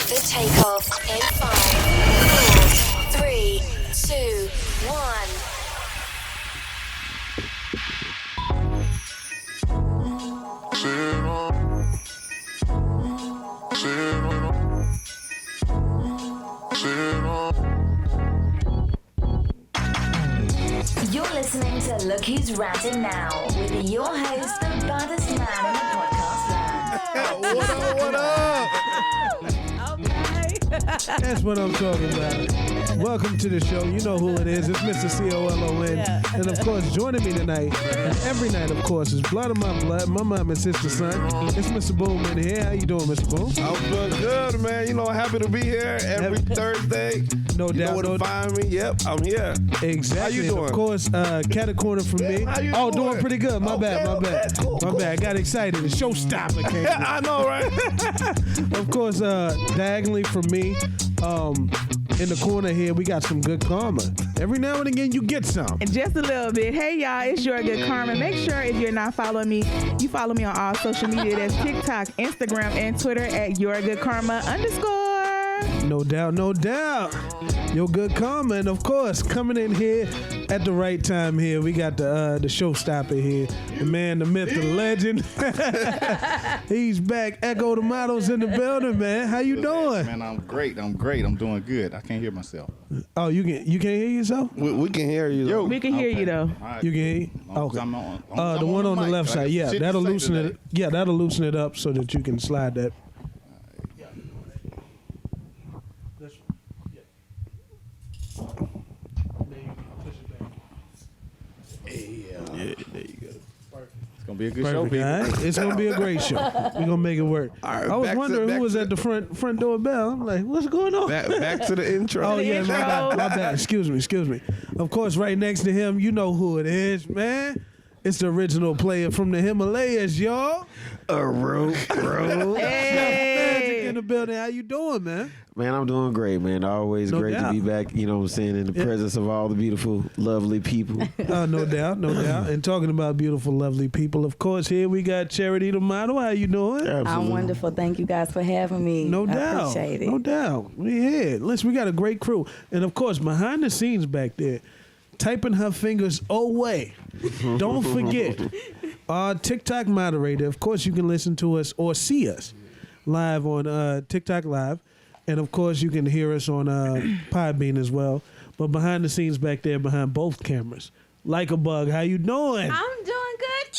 The takeoff in 5, 4, 3, 2, 1. You're listening to Look Who's Ratting Now with your host, the baddest man in the podcast land. What up? That's what I'm talking about. Welcome to the show. You know who it is. It's Mr. COLON. Yeah. And of course, joining me tonight, and every night, of course, is blood of my blood, my mom and sister son. It's Mr. Boom in here. How you doing, Mr. Boom? I'm doing good, man. You know, happy to be here every Thursday. No you doubt. know where to find me. Yep, I'm here. Exactly. How you doing? Of course, Cat Corner from me. How you doing pretty good. My bad. Cool, My bad. I got excited. The showstopper came. I know, right? Of course, diagonally from me, in the corner here, we got some good karma. Every now and again, you get some. And just a little bit. Hey, y'all, it's Your Good Karma. Make sure if you're not following me, you follow me on all social media. That's TikTok, Instagram, and Twitter at Your Good Karma _. No doubt, no doubt. Your good karma, and of course, coming in here at the right time here, we got the showstopper here, the man, the myth, the legend. He's back. Echo the models in the building, man. How you doing? Man, I'm great. I'm doing good. I can't hear myself. Oh, you can't hear yourself? We can hear you. Though. We can hear you, though. All right. You can hear you? Long as Okay. I'm on- The one on the mic, left I side. got Yeah, shit to that'll say loosen today. it. Yeah, that'll loosen it up so that you can slide that. Yeah, there you go. It's gonna be a good show, Perfect. people. All right? It's gonna be a great show. We're gonna make it work. All right, I was back to- wondering back who was to at the front door bell. I'm like, what's going on? Back to the intro. Oh yeah, intro. my bad. Excuse me. Of course, right next to him, you know who it is, man. It's the original player from the Himalayas, y'all. Magic in the building. How you doing, man? Man, I'm doing great, man. Always No great doubt. to be back, you know what I'm saying, in the presence of all the beautiful, lovely people. No doubt. And talking about beautiful, lovely people, of course, here we got Charity the model. How you doing? Absolutely. I'm wonderful. Thank you guys for having me. No I doubt. appreciate it. No doubt. We here. Listen, we got a great crew. And of course, behind the scenes back there, typing her fingers away. Don't forget, our TikTok moderator. Of course, you can listen to us or see us live on TikTok Live. And of course, you can hear us on Podbean as well. But behind the scenes back there, behind both cameras, Like a Bug, how you doing? I'm doing good.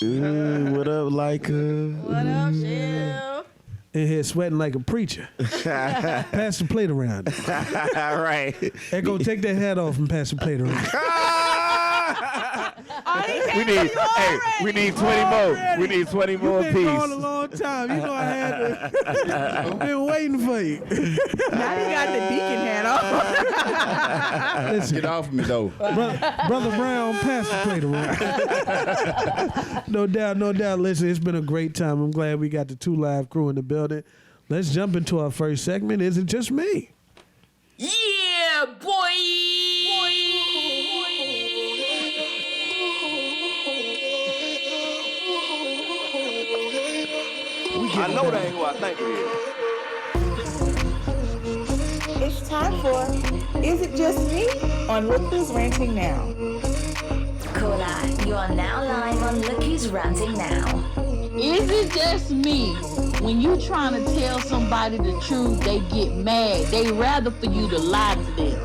Ooh, what up, Leica? What up, Chef? In here sweating like a preacher. Pass the plate around. All right. Echo, take that hat off and pass the plate around. We need 20 more. We need 20 more You've been gone a apiece. long time. You know I had to. I've been waiting for you. Now you got the deacon hat on. Listen, Get off me though. Brother Brown, pass the plate around. No doubt. Listen, it's been a great time. I'm glad we got the two live crew in the building. Let's jump into our first segment. Is it just me? Yeah, boy. I know that ain't who I think it is. It's time for Is It Just Me? On Look Who's Ranting Now. Caller, you are now live on Look Who's Ranting Now. Is it just me? When you trying to tell somebody the truth, they get mad. They rather for you to lie to them.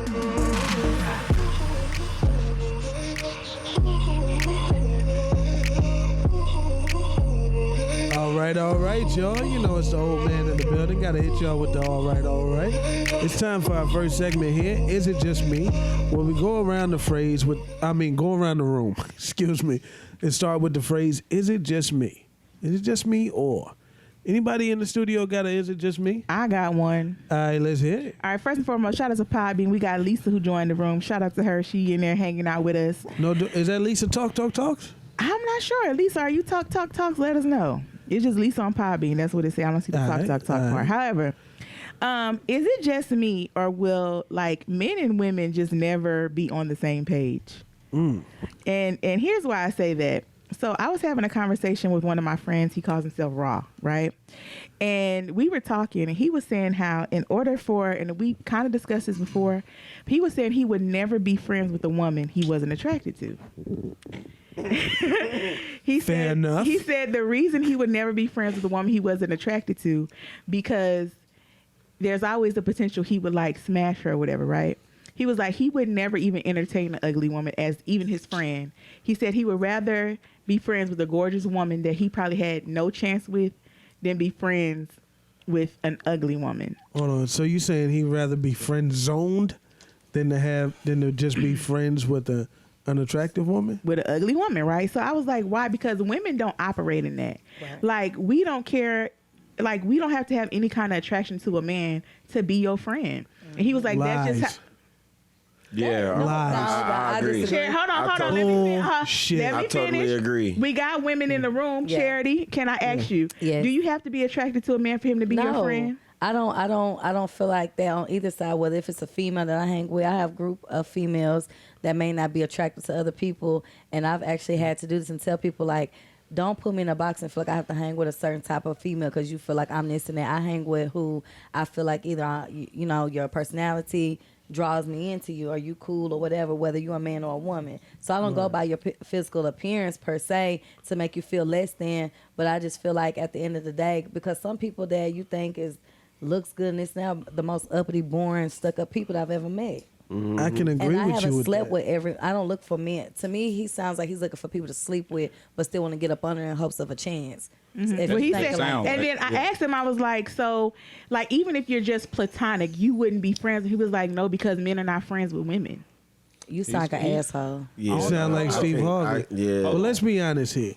All right, y'all. You know it's the old man in the building. Gotta hit y'all with the all right. It's time for our first segment here. Is it just me? Where we go around the go around the room, excuse me, and start with the phrase, is it just me? Is it just me or? Anybody in the studio got a is it just me? I got one. All right, let's hear it. All right, first and foremost, shout out to Podbean. We got Lisa who joined the room. Shout out to her. She in there hanging out with us. No, is that Lisa Talks? I'm not sure. Lisa, are you talks? Let us know. It's just Lisa on Podbean. That's what it says. I don't see the All talk right. part. However, is it just me or will like men and women just never be on the same page? And here's why I say that. So I was having a conversation with one of my friends. He calls himself Raw, right? And we were talking, and he was saying how in order for, and we kind of discussed this before, he was saying he would never be friends with a woman he wasn't attracted to. Fair enough. He said the reason he would never be friends with a woman he wasn't attracted to, because there's always the potential he would like smash her or whatever, right? He was like, he would never even entertain an ugly woman as even his friend. He said he would rather be friends with a gorgeous woman that he probably had no chance with than be friends with an ugly woman. Hold on. So you saying he'd rather be friend zoned than to just be friends with a unattractive woman? With an ugly woman, right? So I was like, why? Because women don't operate in that. Right. Like, we don't care. Like, we don't have to have any kind of attraction to a man to be your friend. And he was like, Lies. that's just how. Yeah, I agree. Hold on. Let me shit. I totally agree. We got women in the room. Yeah. Charity, can I ask you? Yes. Do you have to be attracted to a man for him to be your friend? I don't feel like that on either side. Whether if it's a female that I hang with, I have a group of females that may not be attracted to other people, and I've actually had to do this and tell people like, don't put me in a box and feel like I have to hang with a certain type of female because you feel like I'm this and that. I hang with who I feel like either your personality draws me into you, or you cool or whatever, whether you're a man or a woman. So I don't go by your physical appearance per se to make you feel less than, but I just feel like at the end of the day, because some people that you think looks good and it's now the most uppity, boring, stuck up people that I've ever met. Mm-hmm. I can agree and I with you haven't with slept that. with I don't look for men. To me, he sounds like he's looking for people to sleep with, but still want to get up under in hopes of a chance. Well, he said, and then I asked him, I was like, so, like, even if you're just platonic, you wouldn't be friends. He was like, no, because men are not friends with women. You sound like an asshole. Yeah. You sound like Steve Harvey. Yeah. But let's be honest here.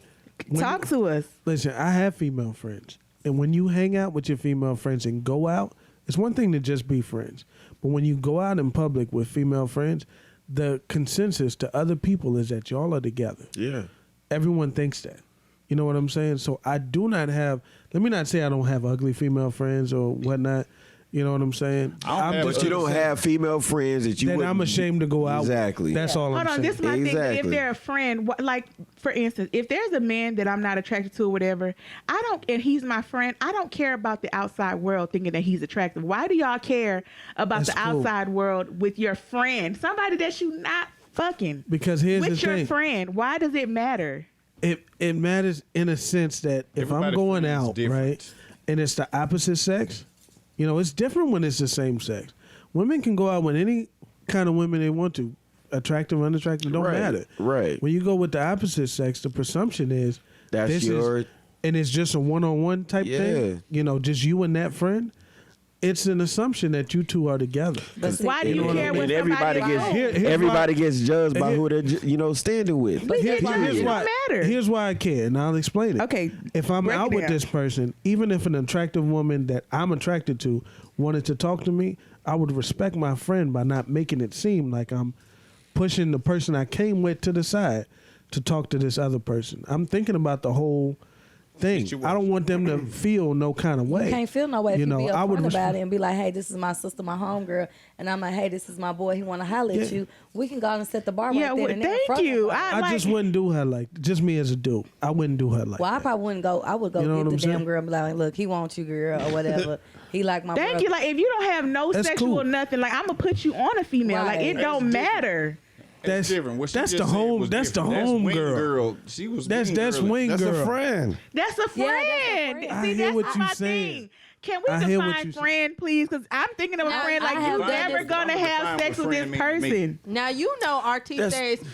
Talk to us. Listen, I have female friends. And when you hang out with your female friends and go out, it's one thing to just be friends. But when you go out in public with female friends, the consensus to other people is that y'all are together. Yeah. Everyone thinks that. You know what I'm saying? So I do not have, let me not say I don't have ugly female friends or whatnot. You know what I'm saying? But you don't have female friends that you then I'm ashamed to go out. Exactly. That's all I'm saying. Hold on, this is my thing. If they're a friend, like, for instance, if there's a man that I'm not attracted to or whatever, and he's my friend, I don't care about the outside world thinking that he's attractive. Why do y'all care about the outside world with your friend? Somebody that you not fucking. Because here's the thing. With your friend. Why does it matter? It matters in a sense that if I'm going out, right, and it's the opposite sex, you know, it's different when it's the same sex. Women can go out with any kind of women they want to. Attractive, unattractive, don't matter. Right. When you go with the opposite sex, the presumption is and it's just a one-on-one type thing. You know, just you and that friend. It's an assumption that you two are together. But why do you care what everybody gets judged by who they're standing with. But it don't matter. Here's why I care, and I'll explain it. Okay. If I'm out with this person, even if an attractive woman that I'm attracted to wanted to talk to me, I would respect my friend by not making it seem like I'm pushing the person I came with to the side to talk to this other person. I'm thinking about the whole thing. I don't want them to feel no kind of way. You can't feel no way if you be upfront about it and be like, hey, this is my sister, my homegirl, and I'm like, hey, this is my boy, he want to holler at you. We can go out and set the bar right there. And thank you. I just wouldn't do her like, just me as a dude. I wouldn't do her like I probably wouldn't go. I would go get the damn girl and be like, look, he wants you, girl, or whatever. He like my Thank you. Like, if you don't have no sexual nothing, like, I'm going to put you on a female. Like, it don't matter. That's different. That's the home girl. She was that's wing girl. That's a friend. That's a friend. I See, hear that's what my you're saying. thing. Can we define friend, please? Because I'm thinking of a friend like you're never gonna have sex with this person. Now you know Artiste's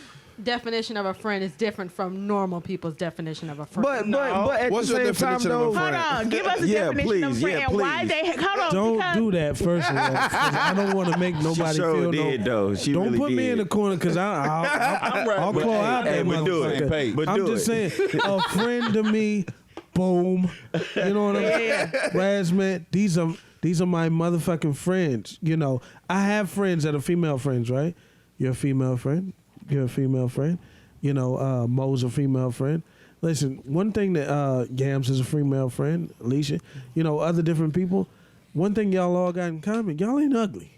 definition of a friend is different from normal people's definition of a friend. But at What's the your same time, definition of though, a friend? Hold on, give us a definition of friend and why they. Hold on, Don't do that first of all. 'Cause I don't want to make nobody feel though. She don't really put me did. in the corner because I'll claw out that motherfucker. But I'm just saying, a friend to me, boom. You know what I'm saying? Razman, these are my motherfucking friends. You know, I have friends that are female friends, right? You're a female friend. You're a female friend. You know, Mo's a female friend. Listen, one thing that Yams is a female friend, Alicia, you know, other different people, one thing y'all all got in common, y'all ain't ugly.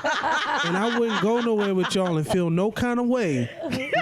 and I wouldn't go nowhere with y'all and feel no kind of way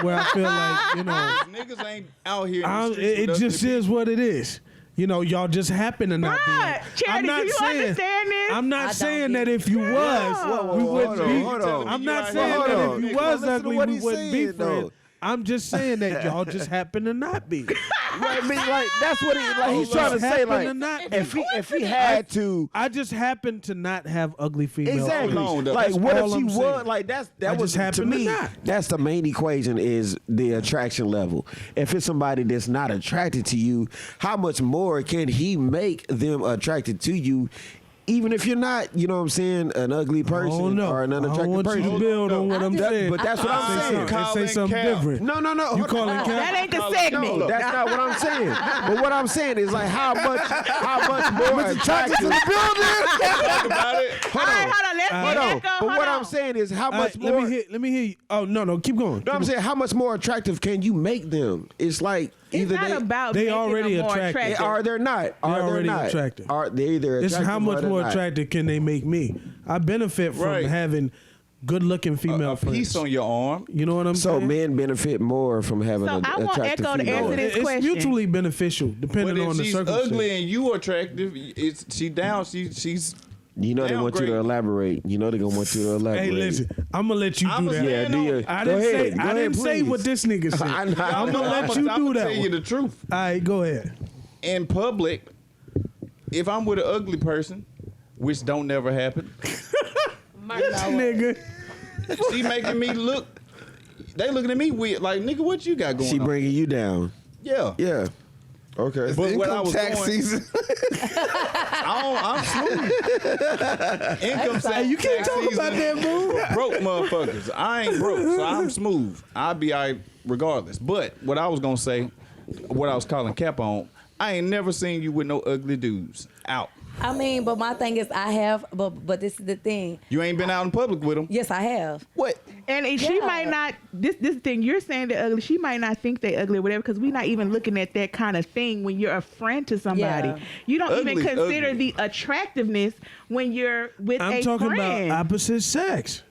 where I feel like, you know, Niggas ain't out here. In the streets it with just ugly is what it is. You know, y'all just happen to not Right. be. Charity, do you understand this? I'm not I don't saying get that it. if you was, we wouldn't be. hold on. I'm not Hold saying on. that if Nigga, you was listen to ugly, what we he's wouldn't be saying, friends. though. I'm just saying that y'all just happen to not be. Right, I mean, like that's what he's trying to say. Happen Like to not be. if he had to. I just happen to not have ugly female Exactly. friends. Like, That's what if all she I'm was saying. like that I was just happen to to me. not. That's the main equation is the attraction level. If it's somebody that's not attracted to you, how much more can he make them attracted to you? Even if you're not, you know what I'm saying, an ugly person no. or an I don't unattractive want person. you to build on what I'm saying. But that's what I'm saying. Say something different. No. You hold on. calling Cap? That ain't the segment. No, that's not what I'm saying. But what I'm saying is like how much more attractive to the Talk about it. All right, hold on. Let's Hold get on. that go. But Hold what on. I'm saying is how All much right, more. let me hear you. Oh no, keep going. No, I'm saying how much more attractive can you make them? It's like It's either not about they making already them more attractive. are they not? Are they already not? attractive. Are they either It's attractive how much or they're more not? attractive can they make me? I benefit from Right. having good-looking female A friends. piece on your arm. You know what I'm So saying? men benefit more from having So an I want attractive Echo to female. answer this It's question. mutually beneficial But depending if on the she's circumstance. ugly and you attractive, she down. She's. You know they want you to Downgrade. elaborate. You know they're gonna want you to elaborate. Hey, listen, I'm gonna let you I'm do a that. Yeah, do you? I Go didn't ahead. say Go I ahead, didn't say please. what this nigga said. I know. I'm gonna let you do that Tell you one. the truth. All right, go ahead. In public, if I'm with an ugly person, which don't never happen, This nigga. she making me look. They looking at me weird, like nigga, what you got going She on? bringing you down. Yeah. Yeah. Okay. But what I was tax going- season. I'm smooth. Income tax. Hey, you can't tax talk season about that, boo. for broke motherfuckers. I ain't broke, so I'm smooth. I'll be all right regardless. But what I was gonna say, what I was calling Cap on, I ain't never seen you with no ugly dudes out. I mean, but my thing is, I have, but this is the thing. You ain't been out in public with them. Yes, I have. What? And she Yeah. might not. This thing you're saying they're ugly. She might not think they're ugly or whatever because we're not even looking at that kind of thing when you're a friend to somebody. Yeah. You don't even Ugly's consider ugly. the attractiveness when you're with I'm a talking friend. about opposite sex.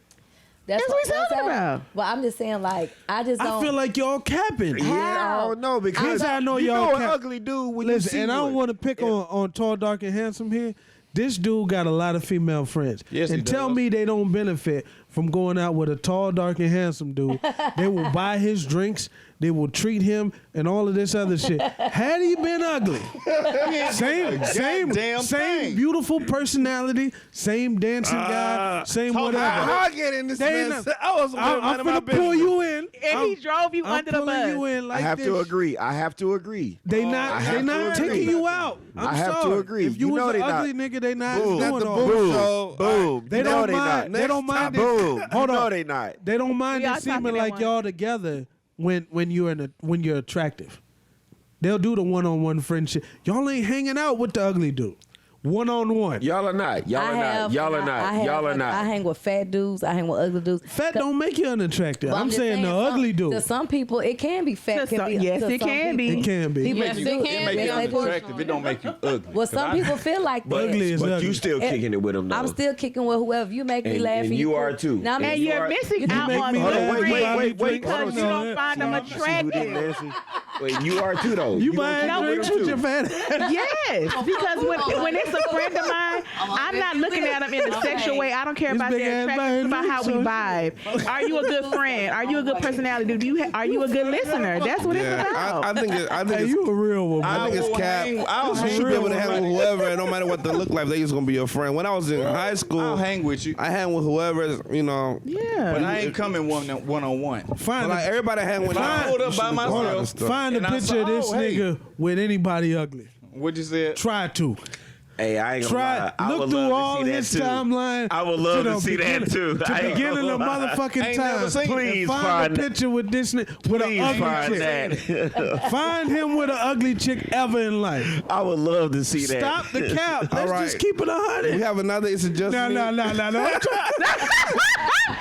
That's what we talking I'm- about. Well, I'm just saying, like, I just don't. I feel like y'all capping. Yeah, I don't know because Here's how I know you y'all know an cap- ugly dude when you Listen, see and I don't one. want to pick on tall, dark, and handsome here. This dude got a lot of female friends. Yes, he and tell does. me they don't benefit from going out with a tall, dark, and handsome dude. They will buy his drinks. They will treat him and all of this other shit. Had he been ugly, Goddamn same thing. beautiful personality, same dancing guy, same talk whatever. about How I get in this They mess? not- I was I'm finna pull you in. And he drove you I'm under the pulling bus. you in I like have this. to agree. I have to agree. They I not have to taking agree. you out. I'm I have to sorry. agree. If you, You know was they an not. ugly nigga, they not Boom. doing Not the all boom that. show. Boom. They You know don't they mind. not. They don't mind. Boom. Hold You know on. they not. They don't mind We it all seeming talking at like once. y'all together when you're attractive. They'll do the one-on-one friendship. Y'all ain't hanging out with the ugly dude. One-on-one. Y'all are not. Y'all are not. Y'all are not. Y'all are I not. hang with fat dudes. I hang with ugly dudes. Fat don't make you unattractive. Well, I'm just saying the some- ugly To dude. some people, it can be fat. To Can some- be, yes, to it some can people. be. It can be. People Yes, do. it can It make be, you Yes, they do. unattractive. It don't make you ugly. Well, some people feel like that. Ugly is But ugly. you still kicking it with them though. I'm still kicking with whoever. You make me And- laugh. and you cool. are too. Now, And And you you're are- missing You out make on me the laugh. Hold on, friends wait. because Hold you on. don't find them See who this attractive. Nancy? Wait, you are too though. You gonna buying kick it drinks them with your too. fat ass? Yes, because when it's a friend of mine, I'm not looking at them in a sexual way. I don't care This about big their ass attraction. It's buying about how we drinks, vibe. Are you a good friend? Are you a good personality? Are you a good listener? That's what it's Yeah, about. I think Hey, you a real one. I think it's cap. I'll You hang should be able to with hang with whoever, and no matter what they look like, they just gonna be your friend. When I was in high school, I'll hang with you. I hang with whoever, you know. Yeah. But I ain't coming one on one. But Find like everybody hang with. I pulled up by Hold on. myself. Find a And I picture saw, of this oh, hey. nigga with anybody ugly. What'd you say? Try to. Hey, I ain't gonna Try. lie. I Look would through love all to see his that too. timeline. I would love to the see that beginning- too. To I ain't beginning of gonna lie. motherfucking Ain't time. never seen it. Please Find find a picture with this nigga with an Please ugly find chick. that. Find him with an ugly chick ever in life. I would love to see that. Stop the cap. Let's right. just keep it 100. We have another. It's just No.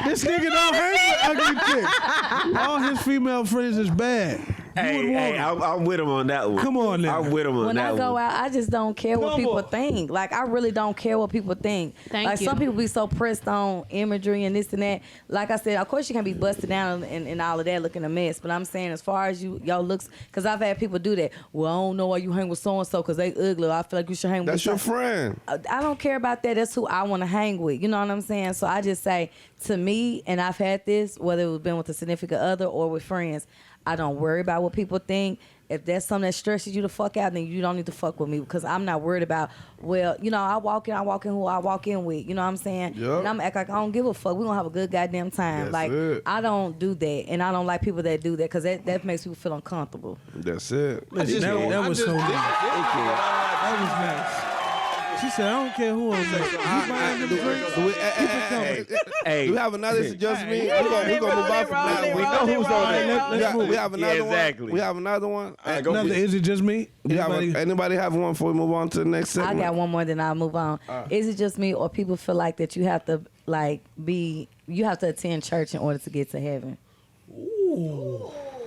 This nigga don't hang with ugly chicks. All his female friends is bad. Hey, I'm with him on that one. Come on now. I'm with him on When that I go one. out, I just don't care what people think. Like, I really don't care what people think. Thank you. Some people be so pressed on imagery and this and that. Like I said, of course you can be busted down and all of that, looking a mess. But I'm saying, as far as y'all looks, because I've had people do that. Well, I don't know why you hang with so and so because they ugly. I feel like you should hang with. That's your friend. I don't care about that. That's who I want to hang with. You know what I'm saying? So I just say, to me, and I've had this, whether it was been with a significant other or with friends, I don't worry about what people think. If that's something that stresses you the fuck out, then you don't need to fuck with me, because I'm not worried about, well, you know, I walk in who I walk in with. You know what I'm saying? Yep. And I'm act like I don't give a fuck. We're going to have a good goddamn time. That's it. I don't do that. And I don't like people that do that, because that makes people feel uncomfortable. That's it. Listen, that was so nice. That was nice. She said, I don't care who I'm with. Hey, do we have another? It's just me. We're gonna move on from that. We know who's on it. Let's move. We have another one. Exactly. We have another one. Another, is it just me? Anybody have one before we move on to the next segment? I got one more, then I'll move on. Is it just me, or people feel like that you have to you have to attend church in order to get to heaven?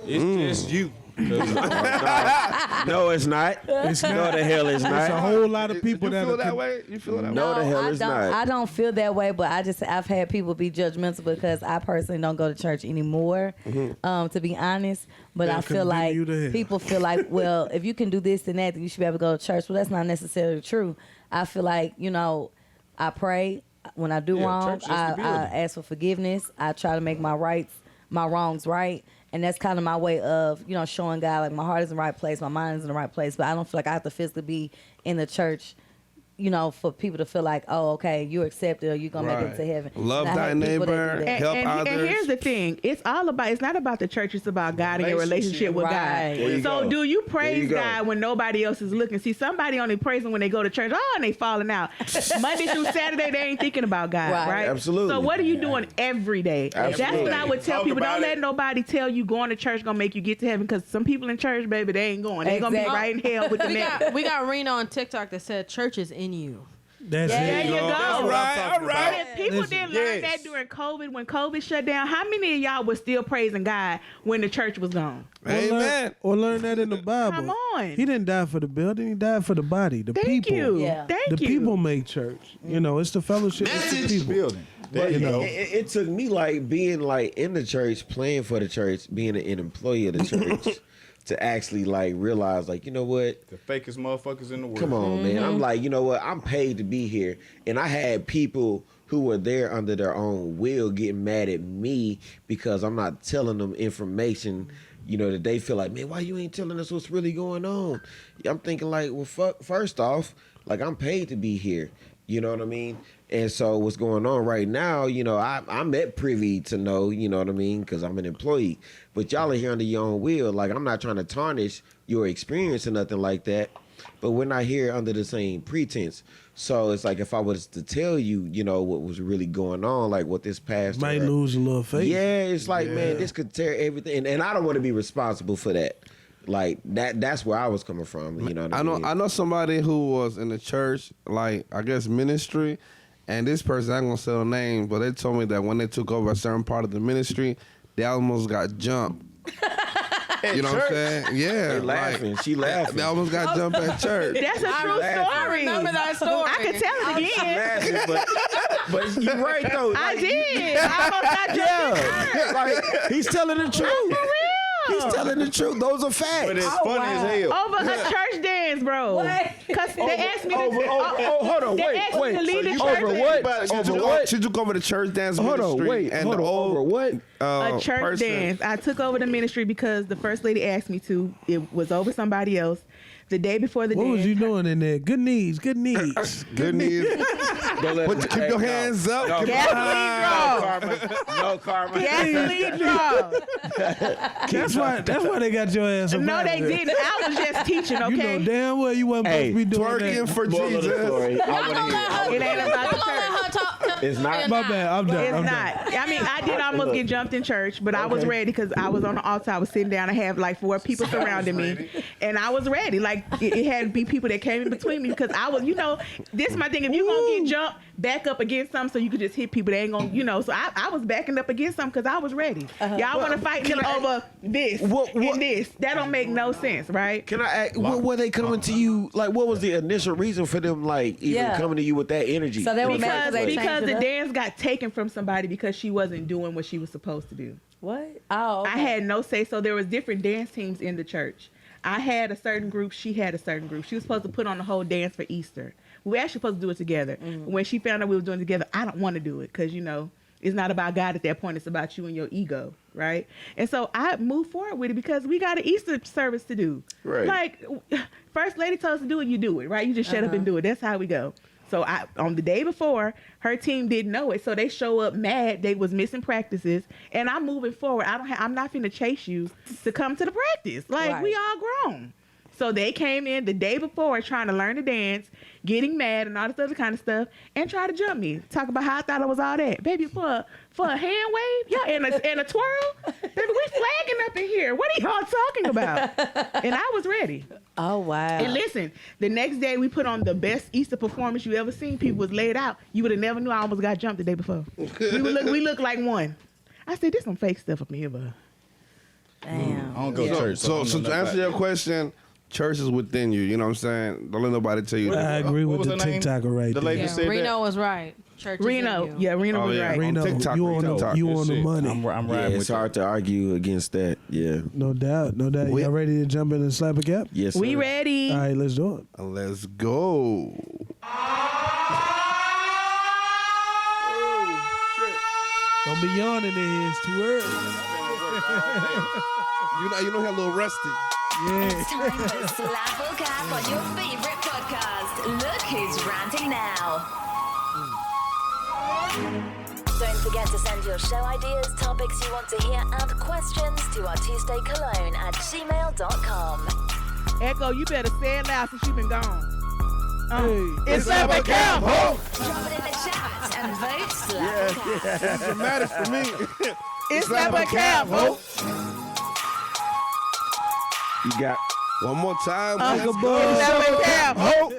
It's just you. No, it's not. It's not. No, the hell it's It's a not. whole lot of people You feel that way? You feel that way? No, the hell I it's don't. not. I don't feel that way, but I've had people be judgmental because I personally don't go to church anymore. To be honest, but They'll I feel condemn like you to hell. people feel like, well, if you can do this and that, then you should be able to go to church. Well, that's not necessarily true. I feel like, you know, I pray when I do wrong. church is the I building. ask for forgiveness. I try to make my wrongs right. And that's kind of my way of, you know, showing God, like, my heart is in the right place, my mind is in the right place. But I don't feel like I have to physically be in the church, you know, for people to feel like, oh, okay, you're accepted, or you're going to make it to heaven. Love And I thy hate people that neighbor. do that. Help and others. here's the thing: it's not about the church. It's about God and your relationship with Right. God. There you So go. do you There praise you go. God when nobody else is looking? See, somebody only praise Him when they go to church. Oh, and they falling out. Monday through Saturday, they ain't thinking about God, Right. right? Absolutely. So what are you doing every day? That's Absolutely. what I would tell Talk people. about Don't it. let nobody tell you going to church gonna make you get to heaven, because some people in church, baby, they ain't going. They gonna be Exactly. right in hell with the neck. We got Rena on TikTok that said church is in you. That's There it. you go. All right. And if people Listen, didn't learn that during COVID, when COVID shut down, how many of y'all was still praising God when the church was gone? Amen. Or learn that in the Bible. Come on. He didn't die for the building. He died for the body, the Thank people. you. Yeah. Thank The you. people make church. You know, it's the fellowship with the people. Building. But you know. it took me like being like in the church, playing for the church, being an employee of the church, to actually like realize, like, you know what? The fakest motherfuckers in the world. Come on, man. I'm like, you know what? I'm paid to be here. And I had people who were there under their own will getting mad at me because I'm not telling them information, you know, that they feel like, man, why you ain't telling us what's really going on? I'm thinking like, well, first off, like, I'm paid to be here. You know what I mean? And so what's going on right now, you know, I'm at privy to know, you know what I mean? Because I'm an employee. But y'all are here under your own will. Like, I'm not trying to tarnish your experience or nothing like that. But we're not here under the same pretense. So it's like, if I was to tell you, you know, what was really going on, like what this pastor Might lose a little faith. Yeah, it's like, man, this could tear everything. And I don't want to be responsible for that. Like, that's where I was coming from. You know what I mean? I know somebody who was in the church, like, I guess ministry, and this person, I'm gonna say the name, but they told me that when they took over a certain part of the ministry, they almost got jumped. You know what I'm saying? Yeah. They laughing. She laughing. They almost got jumped at church. That's a true story. Remember that story? I can tell it again. Laughing, but you're right though. I Like, did. I almost got jumped in church. like, he's telling the truth. For real. He's telling the truth. Those are facts. But it's funny as hell. Over a church dance, bro. Because they asked me to hold on, they asked me to lead the church Over dance. what? She took over the church dance Hold on, ministry. wait. And Hold the on. old, Over what? A church person. dance. I took over the ministry because the first lady asked me to. It was over somebody else. The day before the What dance. was you doing in there? Good knees, good knees. Good news. Keep your hands up. Keep your Gasoline draw. No karma. Gasoline draw. That's why they got your ass up No, out they of there. didn't. I was just teaching, You know okay? damn well you wasn't supposed to be doing twerking that. for Moral of the Jesus. story. I Y'all want gonna to let her, hear. It ain't about the y'all gonna let church. her talk. It's not. My bad, I'm done. It's I'm not. done. I mean, I did almost get jumped in church, but I was ready because I was on the altar. I was sitting down. I had like 4 people surrounding me, and I was ready. Like it had to be people that came in between me because I was, you know, this is my thing. If you gonna get jumped, back up against something so you could just hit people. They ain't gonna, So I was backing up against something because I was ready. Y'all want to fight me over this and this? That don't make no sense, right? Can I ask, what were they coming to you? Like, what was the initial reason for them, like, even coming to you with that energy? So they were because mad the dance got taken from somebody because she wasn't doing what she was supposed to do. What? Oh, okay. I had no say. So there was different dance teams in the church. I had a certain group. She had a certain group. She was supposed to put on the whole dance for Easter. We were actually supposed to do it together. When she found out we were doing it together, I don't want to do it because, it's not about God at that point. It's about you and your ego, right? And so I moved forward with it because we got an Easter service to do. Right. Like, First Lady told us to do it, you do it, right? You just shut up and do it. That's how we go. So on the day before, her team didn't know it, so they show up mad. They was missing practices, and I'm moving forward. I'm not finna chase you to come to the practice. Like, we all grown. So they came in the day before trying to learn to dance, getting mad and all this other kind of stuff, and try to jump me. Talk about how I thought I was all that. Baby, for a hand wave? Yeah, and a twirl? Baby, we flagging up in here. What are y'all talking about? And I was ready. Oh, wow. And listen, the next day we put on the best Easter performance you ever seen. People was laid out. You would have never knew I almost got jumped the day before. we look like one. I said, there's some fake stuff up in here, but. Damn. I don't go to church. So to answer your question, church is within you. You know what I'm saying? Don't let nobody tell you that. I agree with was the her name? TikToker right The there. lady said Reno that. was right. Church is in Reno. you. Yeah, Reno was right. Reno, TikTok, you on the Shit. money. I'm riding It's with you. hard to argue against that. Yeah. No doubt. Y'all ready to jump in and slap a cap? Yes, We sir. ready. All right, let's do it. Let's go. Don't be yawning in here. It's too early. You know, you're a little rusty. It's time for Slap or Cap on your favorite podcast. Look who's ranting now. Don't forget to send your show ideas, topics you want to hear, and questions to artistecologne@gmail.com. Echo, you better say it loud since you've been gone. Hey, It's Slap or Cap, ho! Drop it in the chat and vote Slap or Cap. That's dramatic for me. It's Slap or Cap, ho! You got One more time. Uncle Let's Boy. go. Slap or Cap, ho!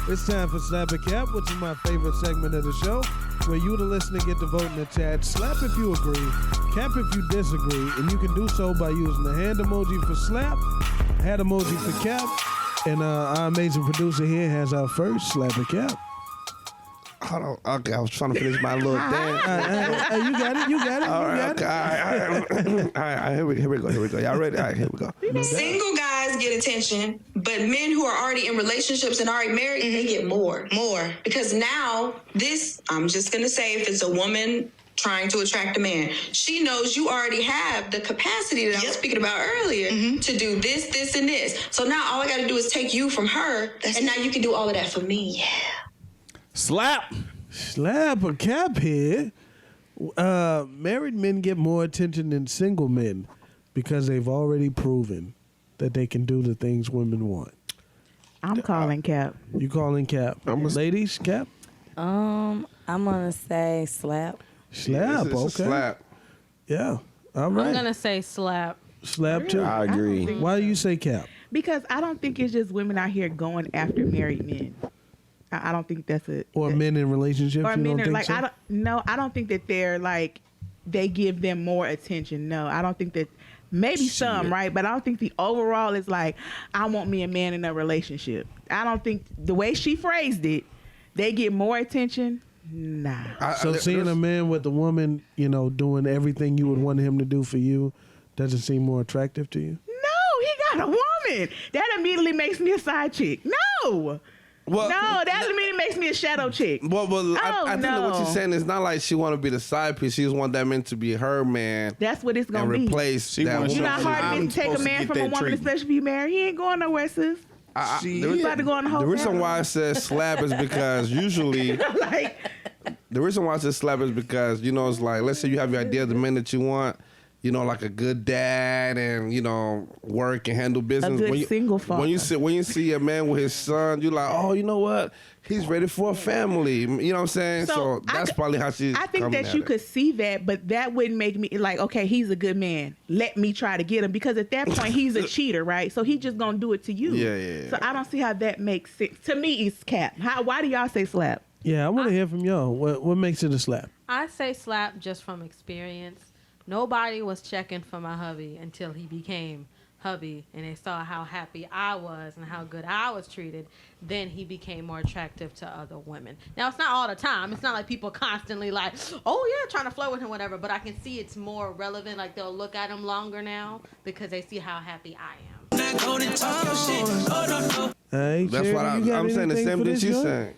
It's time for Slap a Cap, which is my favorite segment of the show, where you, the listener, get to vote in the chat. Slap if you agree, cap if you disagree, and you can do so by using the hand emoji for slap, hat emoji for cap, and our amazing producer here has our first Slap a Cap. Hold on. Okay, I was trying to finish my little dance. You got it. All right, all right. Here we go. Y'all ready? All right, here we go. Single guys get attention, but men who are already in relationships and already married, they get more. Because now I'm just going to say, if it's a woman trying to attract a man, she knows you already have the capacity that I was speaking about earlier to do this, and this. So now all I got to do is take you from her, and now you can do all of that for me. Yeah. Slap. Slap a Cap here. Married men get more attention than single men because they've already proven that they can do the things women want. I'm calling Cap. You calling Cap? Ladies, Cap? I'm gonna say slap. Slap, It's a okay. slap. Yeah. All I'm right. gonna say slap. Slap too. I agree. Why do you say Cap? Because I don't think it's just women out here going after married men. I don't think that's it. Or men in relationships? Or you men don't are think like, so? I don't think that they're like, they give them more attention. No, I don't think that, maybe some, right? But I don't think the overall is like, I want me a man in a relationship. I don't think the way she phrased it, they get more attention. Nah. So seeing a man with a woman, doing everything you would want him to do for you, doesn't seem more attractive to you? No, he got a woman. That immediately makes me a side chick. No. Well, No, that immediately makes me a shadow chick. I think that what no. you're saying is not like she want to be the side piece. She just want that man to be her man. That's what it's and gonna be. replace that woman. You know how hard it is to take a man from a woman, especially if you married. He ain't going nowhere, sis. He's about to go on the whole The reason family. why I said slap is because usually the reason why I said slap is because it's like, let's say you have your idea of the man that you want, like a good dad and work and handle business. good single father. When you see a man with his son, you're like, oh, you know what? He's ready for a family. You know what I'm saying? So that's probably how she's. I think coming that at you it. could see that, but that wouldn't make me like, okay, he's a good man. Let me try to get him, because at that point he's a cheater, right? So he's just gonna do it to you. Yeah. So I don't see how that makes sense. To me, it's cap. Why do y'all say slap? Yeah, I want to hear from y'all. What makes it a slap? I say slap just from experience. Nobody was checking for my hubby until he became hubby, and they saw how happy I was and how good I was treated. Then he became more attractive to other women. Now, it's not all the time. It's not like people constantly like, oh yeah, trying to flirt with him, whatever. But I can see it's more relevant. Like they'll look at him longer now because they see how happy I am. Hey, That's what I'm saying. The same thing she's saying.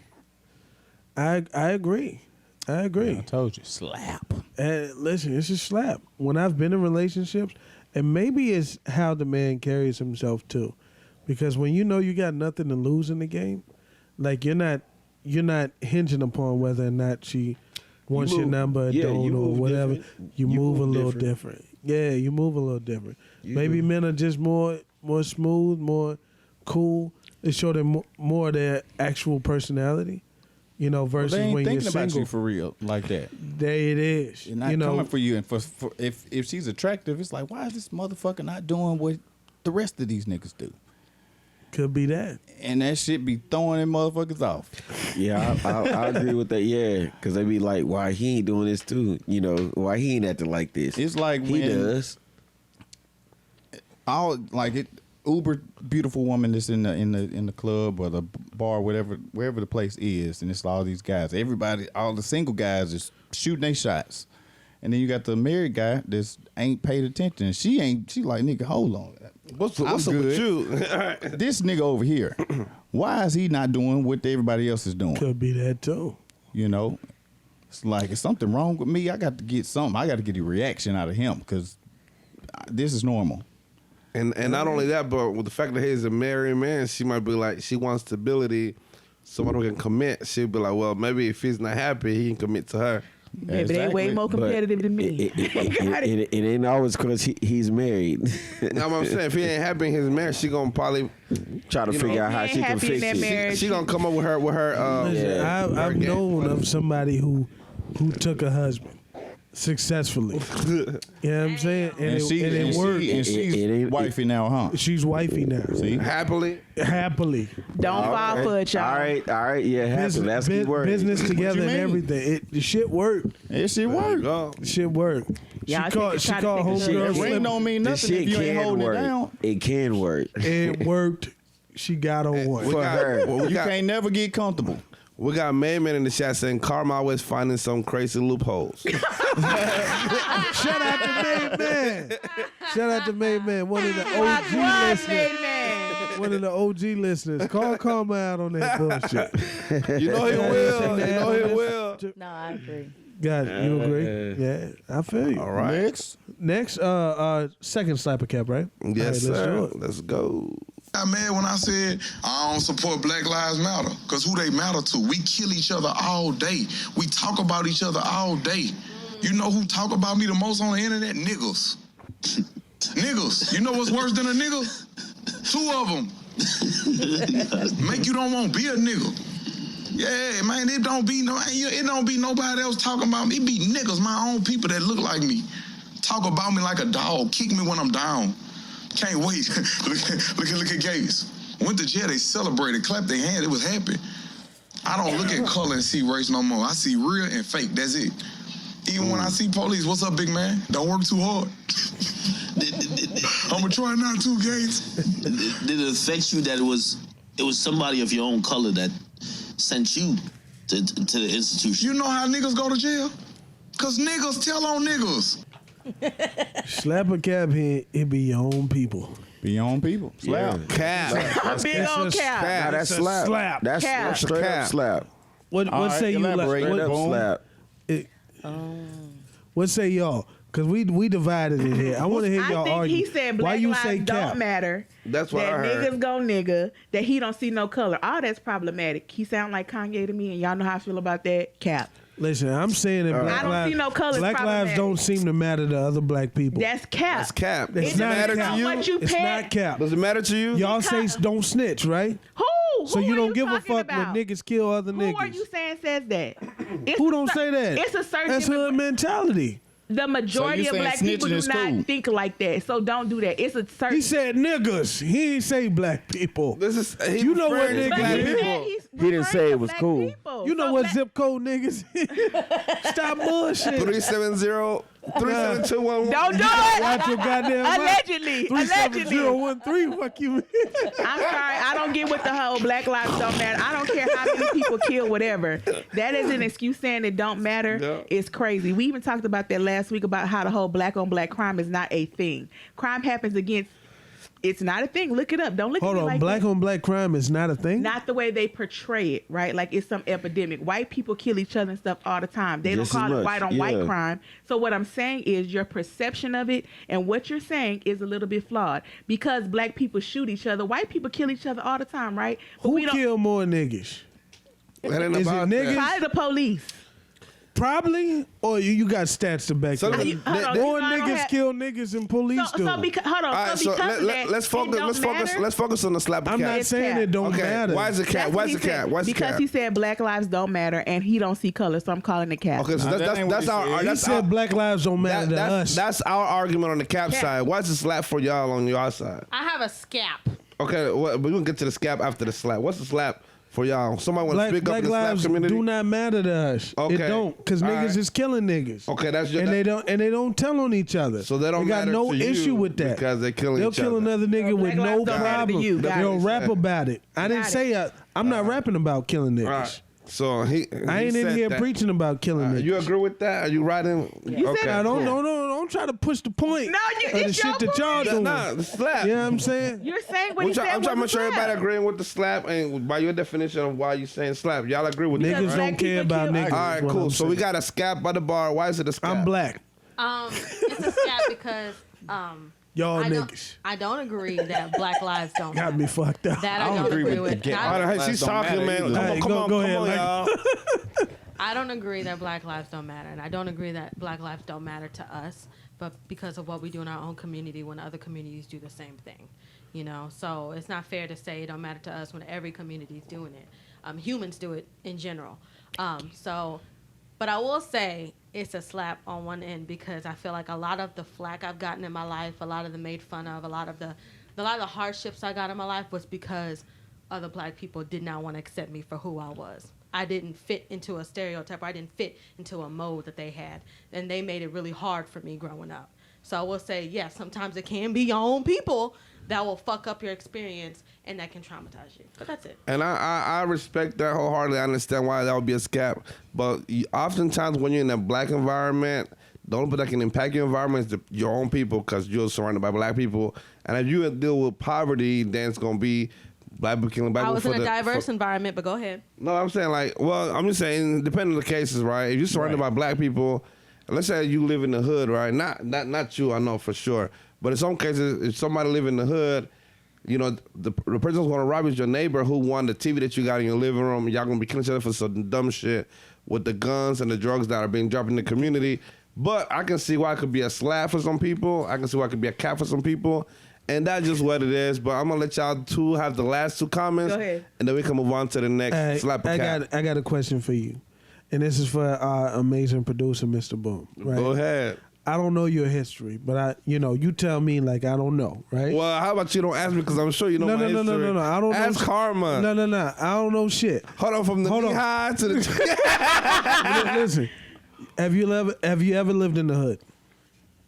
I agree. I agree. I told you, slap. And listen, it's a slap. When I've been in relationships, and maybe it's how the man carries himself too, because when you know you got nothing to lose in the game, like you're not hinging upon whether or not she wants your number, don't, or whatever. You move a little different. Yeah, you move a little different. Maybe men are just more smooth, more cool. They show them more of their actual personality. You know, versus they ain't when you're thinking about single. you for real like that. There it is. You're not coming for you, and for if she's attractive, it's like, why is this motherfucker not doing what the rest of these niggas do? Could be that. And that shit be throwing them motherfuckers off. Yeah, I agree with that. Yeah, because they be like, why he ain't doing this too? You know, why he ain't acting like this? It's like he when does. Uber beautiful woman that's in the club or the bar, wherever the place is, and it's all these guys. Everybody, all the single guys is shooting their shots, and then you got the married guy that's ain't paid attention. She like, nigga, hold on, what's up with you? This nigga over here, why is he not doing what everybody else is doing? Could be that too. You know, it's like, is something wrong with me? I got to get something. I got to get a reaction out of him because this is normal. And not only that, but with the fact that he's a married man, she might be like, she wants stability, someone who can commit. She'll be like, well, maybe if he's not happy, he can commit to her. Yeah, but they way more competitive than me. It ain't always because he's married. Know what I'm saying? If he ain't happy in his marriage, she gonna probably try to figure out how she can fix it. She gonna come up with her. Listen, I've known of somebody who took a husband successfully. You know what I'm saying? And it worked. And she's wifey now, huh? She's wifey now. See? Happily. Don't fall for it, y'all. All right. Yeah, happily. That's the word. Business together and everything. The shit worked. It shit worked. Shit worked. Yeah, she called homegirl. Ring don't mean nothing if you ain't holding it down. It can work. It worked. She got on one. For her. You can't never get comfortable. We got Main Man in the chat saying Karma always finding some crazy loopholes. Shout out to Main Man. Shout out to Main Man. One of the OG listeners. One of the OG listeners. Call Karma out on that bullshit. You know he will. You know he will. No, I agree. Got it. You agree? Yeah, I feel you. All right. Next, second sniper cap, right? Yes, All right, sir. Let's go. I mad when I said I don't support Black Lives Matter, because who they matter to? We kill each other all day. We talk about each other all day. You know who talk about me the most on the internet? Niggas. Niggas. You know what's worse than a nigga? Two of them. Make you don't want to be a nigga. Yeah, man, it don't be nobody else talking about me. It be niggas, my own people that look like me. Talk about me like a dog. Kick me when I'm down. Can't wait. look at Gates. Went to jail, they celebrated, clapped their hand, it was happy. I don't look at color and see race no more. I see real and fake, that's it. Even when I see police, what's up, big man? Don't work too hard. I'm gonna try not to, Gates. Did it affect you that it was somebody of your own color that sent you to the institution? You know how niggas go to jail? Cause niggas tell on niggas. Slap a cap here, it be your own people. Be your own people. Slap. Cap. Big old cap. Now that's slap. That's Cap. straight up slap. What say you like? Straight up slap. What say y'all? Because we divided it here. I want to hear y'all I think argue. he said Why black you lives say don't cap? matter. That's what that I heard. niggas go nigga. That he don't see no color. All that's problematic. He sound like Kanye to me, and y'all know how I feel about that. Cap. Listen, I'm saying that I don't see no colors Black lives problematic. don't seem to matter to other black people. That's cap. That's cap. It's It not doesn't cap. matter to you. What you It's pay. not cap. Does it matter to you? Y'all say don't snitch, right? Who? So Who you are don't give a talking fuck about? when niggas kill other Who niggas. are you saying says that? It's Who a don't say that? It's a certain. That's hood mentality. the majority So of you black saying people snitching do is not cool? think like that. So don't do that. It's a certain. He said niggas. He ain't say black people. This is You know what referring to niggas black is? people. He didn't say it was cool. You know what zip code niggas? Stop bullshit. 370-37211. Don't do it. Watch your goddamn mouth. Allegedly. 37013. Fuck you. I'm sorry. I don't get with the whole Black Lives Don't Matter. I don't care how many people kill, whatever. That is an excuse saying it don't matter. Yeah. It's crazy. We even talked about that last week about how the whole black on black crime is not a thing. Crime happens against. It's not a thing. Look it up. Don't look Hold at me on. like Black that. on black crime is not a thing? Not the way they portray it, right? Like it's some epidemic. White people kill each other and stuff all the time. They Just don't as call it much, white on yeah. white crime. So what I'm saying is your perception of it and what you're saying is a little bit flawed. Because black people shoot each other, white people kill each other all the time, right? But Who kill more niggas? That ain't Is it about niggas? that. Probably the police. Probably? Or you got stats to back So that? hold on, More I don't niggas have- kill niggas than police do. So because hold on. All right, so so because of that, let's it focus. don't matter. Let's focus on the slap. I'm not It's saying cap. it don't Okay, matter. why is it cap? That's Why what is he it cap? said. Why is it Because cap? he said black lives don't matter and he don't see color, so I'm calling it cap. Okay, so Nah, that that's ain't what that's he our said. He that's said our, black lives don't matter to us. that's our argument on the cap Cap. side. Why is the slap for y'all on your side? I have a scap. Okay, but we can get to the scap after the slap. What's the slap for y'all? Somebody want to Black, speak up black in the slap lives community? do not matter to us. Okay. It don't, because All niggas right. is killing niggas. Okay, that's your. And they don't tell on each other. So they don't got matter no to you issue with that because they killing They'll each kill other. another nigga So with black no lives don't matter to problem. you. Got They'll it. rap about it. I didn't Got say I'm not rapping about killing niggas. All right. So he I ain't in said here that. preaching about killing niggas. You agree with that? Are you writing? You okay. said I don't cool. don't try to push the point. No, of the it's your shit that y'all point. doing. Nah, the slap. You know what I'm saying? You're saying what I'm he said trying to make was sure a everybody slap. agreeing with the slap and by your definition of why you saying slap. Y'all agree with Niggas that, don't right? care people about kill- niggas. All right, is what cool. I'm So we saying. got a scap by the bar. Why is it a scap? I'm black. It's a scap because Y'all I niggas don't agree that Black lives don't got matter. me fucked up. That I don't agree with. the All right, hey, she's talking, man. Come Hey, on, go come ahead, on, like- y'all. I don't agree that Black lives don't matter, and I don't agree that Black lives don't matter to us, but because of what we do in our own community when other communities do the same thing, you know. So it's not fair to say it don't matter to us when every community is doing it. Humans do it in general. But I will say it's a slap on one end because I feel like a lot of the flack I've gotten in my life, a lot of the made fun of, a lot of the hardships I got in my life was because other black people did not want to accept me for who I was. I didn't fit into a stereotype. Or I didn't fit into a mold that they had. And they made it really hard for me growing up. So I will say, yes, sometimes it can be your own people that will fuck up your experience and that can traumatize you. But that's it. And I respect that wholeheartedly. I understand why that would be a scap. But oftentimes when you're in a black environment, the only people that can impact your environment is your own people because you're surrounded by black people. And if you deal with poverty, then it's going to be black people killing black I people. was in a diverse environment, but go ahead. No, I'm saying I'm just saying, depending on the cases, right? If you're surrounded by black people, let's say you live in the hood, right? Not you, I know for sure. But in some cases, if somebody live in the hood, you know, the person who's going to rob you is your neighbor who won the TV that you got in your living room. Y'all going to be killing each other for some dumb shit with the guns and the drugs that are being dropped in the community. But I can see why it could be a slap for some people. I can see why it could be a cap for some people. And that's just what it is. But I'm going to let y'all two have the last two comments. Go ahead. And then we can move on to the next slap or cap. I got a question for you. And this is for our amazing producer, Mr. Boom. Right? Go ahead. I don't know your history, but you tell me like I don't know, right? Well, how about you don't ask me because I'm sure you know my history. No. I don't know. Ask Karma. No. I don't know shit. Hold on, from the knee high to the... Listen, have you ever lived in the hood?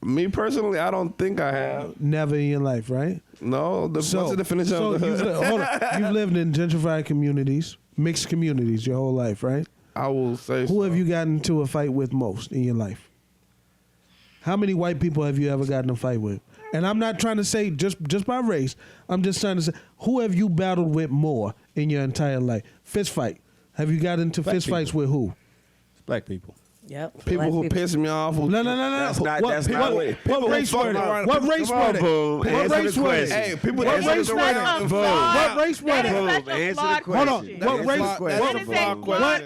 Me personally, I don't think I have. Never in your life, right? No. What's the definition of the hood? Hold on. You've lived in gentrified communities, mixed communities your whole life, right? I will say Who have you gotten into a fight with most in your life? How many white people have you ever gotten in a fight with? And I'm not trying to say just by race. I'm just trying to say, who have you battled with more in your entire life? Fist fight. Have you got into fist fights with who? Black people. Yep. People who piss me off. No. That's not What race were they? What race were they? What race were they? Hey, people What that race answer were the they? question. What race were they? Answer the question. Hold on. What race? That is a flawed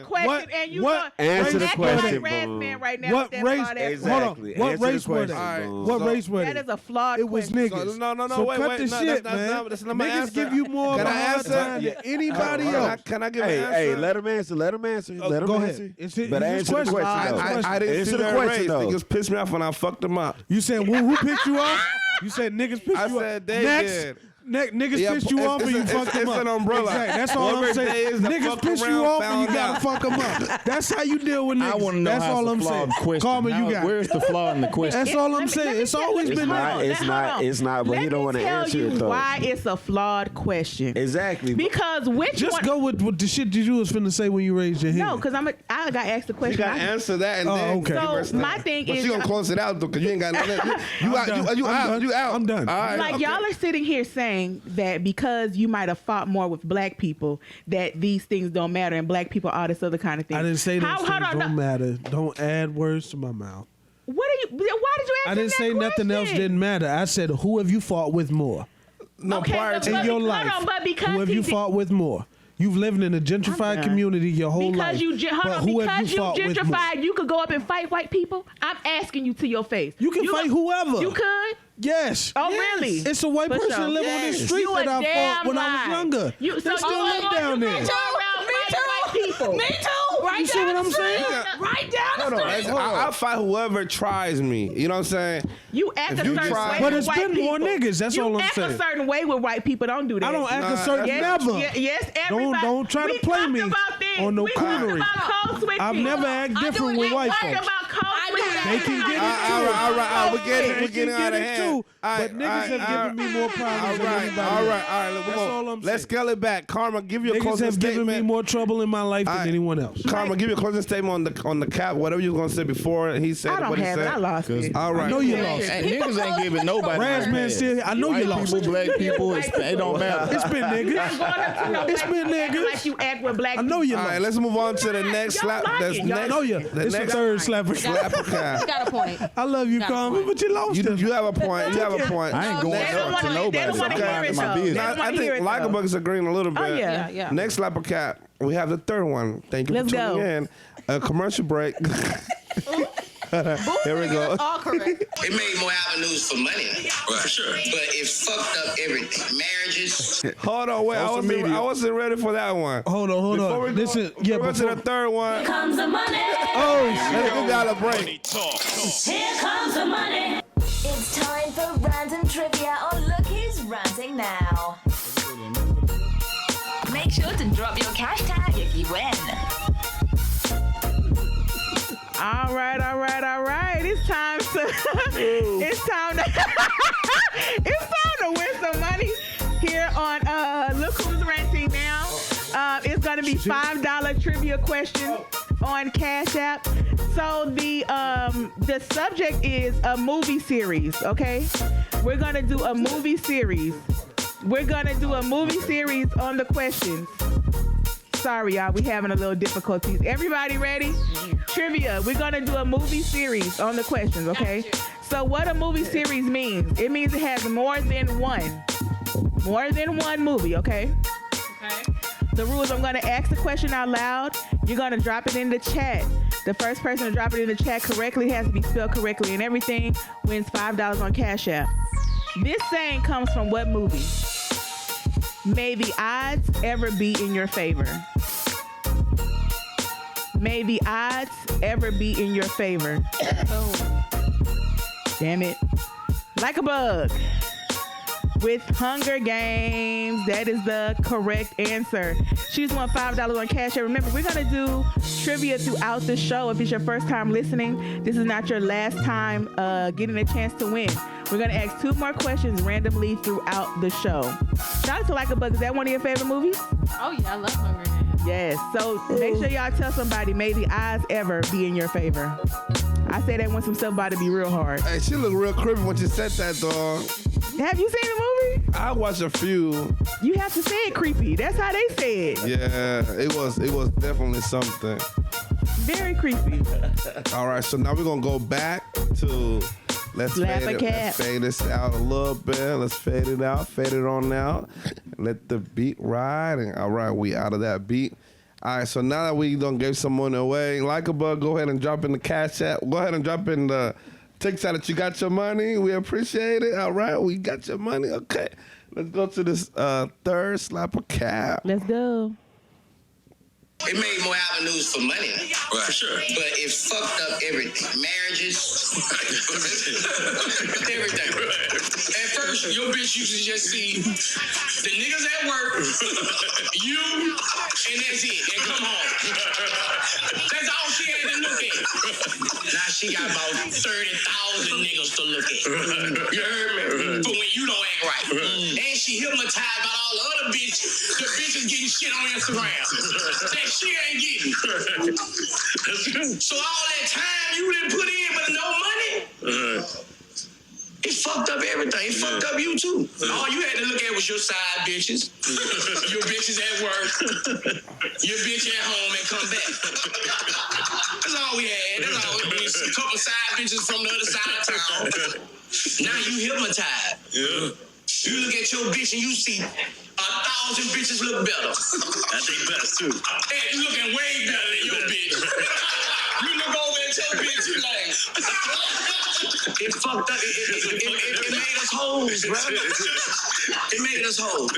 question, and you what- Answer the acting question, like Raz Boom. Man right now. What with that race? flawed ass Exactly. Hold on. What Answer the race were they? question, Boom. What race were That they? is a flawed It was question. niggas. No, So wait, cut wait. the No, shit, that's man. not- that's not my Niggas answer. give you more of Can a I hard answer? time than anybody else. Can I give an answer? Hey, let him answer. Let him answer. Let him Go answer. ahead. It's his But answer the question. question. I though. I didn't Answer see the their question, race. though. Niggas pissed me off when I fucked them up. You said who picked you off? You said niggas pissed I you off. said they Next, did. Niggas Yeah, pissed you it's- off and you it's- fucked them it's up. an umbrella. Exactly. That's all Whoever I'm saying. day is that Niggas fucked piss you around off and you found gotta out. fuck them up. That's how you deal with niggas. I want to know That's how all it's I'm a flawed saying. question. Carmen, you Now, got where's the flaw in the question? That's all I'm saying. It's always It's been not. that. It's not. It's not. But he don't want to answer it though. Why it's a flawed question? Exactly. Because which Just one? go with the shit that you was finna say when you raised your hand. No, because I got asked the You question. gotta answer that and then okay. give her So my stuff. thing But is, she gonna close it out though, cause you ain't got nothing. You out. You out. I'm done. All right. like okay. y'all are sitting here saying that because you might have fought more with black people, that these things don't matter, and black people all this other kind of thing. I didn't say those Hold things on, don't matter. Don't add words to my mouth. What are you? Why did you ask I didn't him say that nothing else question? didn't matter. I said who have you fought with more No, Okay, prior but- to in but- your hold life? on, but because Who have he you did- fought with more? You've lived in a gentrified done. community your whole Because life. you hold but on, who have because you you fought with more? gentrified, you could go up and fight white people. I'm asking you to your face. You can fight whoever. You could. Yes. Oh, Yes. really? It's a white For person sure. living on Yes. the street You that a I damn fought when I lie. was younger. You, They so still you live down there. Me too. White people. Me too. Right You see down what I'm the street. saying? Right down the street. I'll fight whoever tries me. You know what I'm saying? You act If a you certain try- way But with it's white been more people. niggas, that's all I'm You saying. act a certain way with white people. Don't do that. I don't act a certain yes, never. Yes, everybody. Don't try to We play talked me about this. on no We talked coonery. about code switching. I've never acted different with white We folks. talked about code switching. They can get it too. All right. We're They getting can out get of it hand. too. All But right, niggas have given me more problems than anybody else. All right. That's all I'm Let's saying. scale it back. Karma, give your Niggas closing have given me statement. more trouble in my life than Alright. anyone else. Karma, give your closing statement on the cap. Whatever you was gonna say before he said I don't what he have it. said. I lost it. All right. I know you lost. And niggas ain't giving nobody. Razman no pass. still- I know you White lost. people, black people, it don't matter. It's been niggas. It's been niggas. Like you act with black I know you All lost. right, let's move on to the next Y'all slap. like That's it. Y'all next. I know you. The It's the next third slapper. slapper cap. Got a point. I love you, Got a Carmen, point. but you lost it. You have a point. You have a point. I ain't going They don't up wanna- to they nobody. don't wanna I'm hear minding it, my though. business. They don't I wanna hear think it, Likerbug is agreeing a little bit. Oh, yeah. Yeah. Next slapper cap. We have the third one. Thank you Let's for tuning go. in. A commercial break. Here we go. All correct. It made more avenues for money, for sure. But it fucked up everything. Marriages. Hold on, wait. I wasn't ready for that one. Hold on. Before we This go, is yeah. go to Before, the third one. Comes the money. Let's give y'all a break. Here comes the money. It's time for random trivia on Look Who's Ranting Now. Make sure to drop your cash tag if you win. All right. It's time to it's time to win some money here on Look Who's Ranting Now. It's gonna be $5 trivia question on Cash App. So the subject is a movie series, okay? We're gonna do a movie series. We're gonna do a movie series on the questions. Sorry, y'all, we having a little difficulties. Everybody ready? Trivia. We're gonna do a movie series on the questions, okay? So what a movie series means? It means it has more than one movie, okay? Okay. The rules: I'm gonna ask the question out loud. You're gonna drop it in the chat. The first person to drop it in the chat correctly has to be spelled correctly, and everything wins $5 on Cash App. This saying comes from what movie? May the odds ever be in your favor. May the odds ever be in your favor. Oh. Damn it. Like a bug. With Hunger Games. That is the correct answer. She just won $5 on Cash App. Remember, we're going to do trivia throughout the show. If it's your first time listening, this is not your last time getting a chance to win. We're going to ask 2 more questions randomly throughout the show. Shout out to Like a Bug. Is that one of your favorite movies? Oh yeah, I love Hunger Games. Yes. So make sure y'all tell somebody, may the odds ever be in your favor. I say that when some stuff about to be real hard. Hey, she look real creepy when she said that, dog. Have you seen the movie? I watched a few. You have to say it creepy. That's how they say it. Yeah, it was definitely something. Very creepy. All right, so now we're gonna go back to let's fade this out a little bit. Let's fade it out, fade it on out. Let the beat ride. And all right, we out of that beat. All right, so now that we done gave some money away, Like a Bug, go ahead and drop in the Cash App. Go ahead and drop in the TikTok that you got your money. We appreciate it. All right, we got your money. Okay, let's go to this third slapper cap. Let's go. It made more avenues for money, for sure. But it fucked up everything. Marriages, everything. At first, your bitch used to just see the niggas at work, you, and that's it, and come home. That's all she had to look at. Now she got about 30,000 niggas to look at. You heard me? But when you don't act right. And she hypnotized by all the other bitches. The bitches getting shit on Instagram. That she ain't getting. So all that time you didn't put in but no money, it fucked up everything. It fucked up you too. All you had to look at was your side bitches, your bitches at work, your bitch at home, and come back. That's all we had. That's all. A couple side bitches from the other side of town. Now you hypnotized. Yeah. You look at your bitch and you see 1,000 bitches look better. That's their best too. And you looking way better than your bitch. You look over at your bitch, you like, it fucked up. It made us hoes, bro. It made us hoes.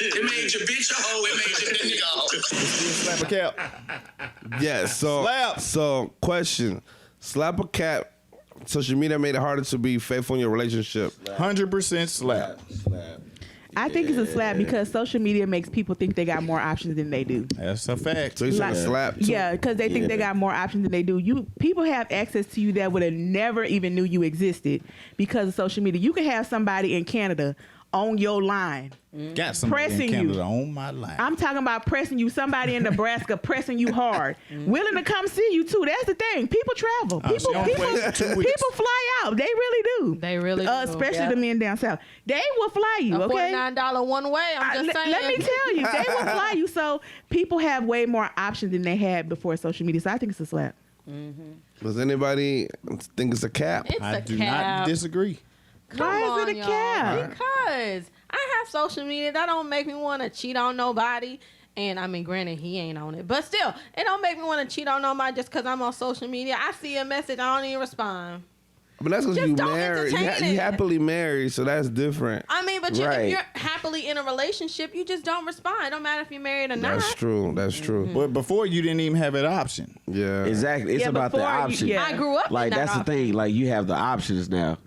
It made your bitch a hoe. It made your nigga a hoe. Slap a cap. Yes. So question: slap a cap. Social media made it harder to be faithful in your relationship. 100% slap. I think it's a slap because social media makes people think they got more options than they do. That's a fact. So you said a slap too? Yeah, because they think they got more options than they do. People have access to you that would have never even knew you existed because of social media. You can have somebody in Canada on your line. Got somebody pressing in Canada you on my line. I'm talking about pressing you. Somebody in Nebraska pressing you hard, willing to come see you too. That's the thing. People travel. People fly out. They really do. They really do. Especially the men down south. They will fly you. A Okay, $49 one way. I'm just saying. Let me tell you, they will fly you. So people have way more options than they had before social media. So I think it's a slap. Does anybody think it's a cap? It's I a do cap. not disagree. Why is it a y'all. cap? Because I have social media. That don't make me want to cheat on nobody. And I mean, granted, he ain't on it. But still, it don't make me want to cheat on nobody just because I'm on social media. I see a message, I don't even respond. But that's because Just you don't married. entertain You it. happily married, so that's different. I mean, but Right. if you're happily in a relationship, you just don't respond. It don't matter if you're married or not. That's true. That's true. But before you didn't even have that option. Yeah. Exactly. It's Yeah, about the before you- option. yeah. I grew up Like in that that's the option. thing. Like you have the options now.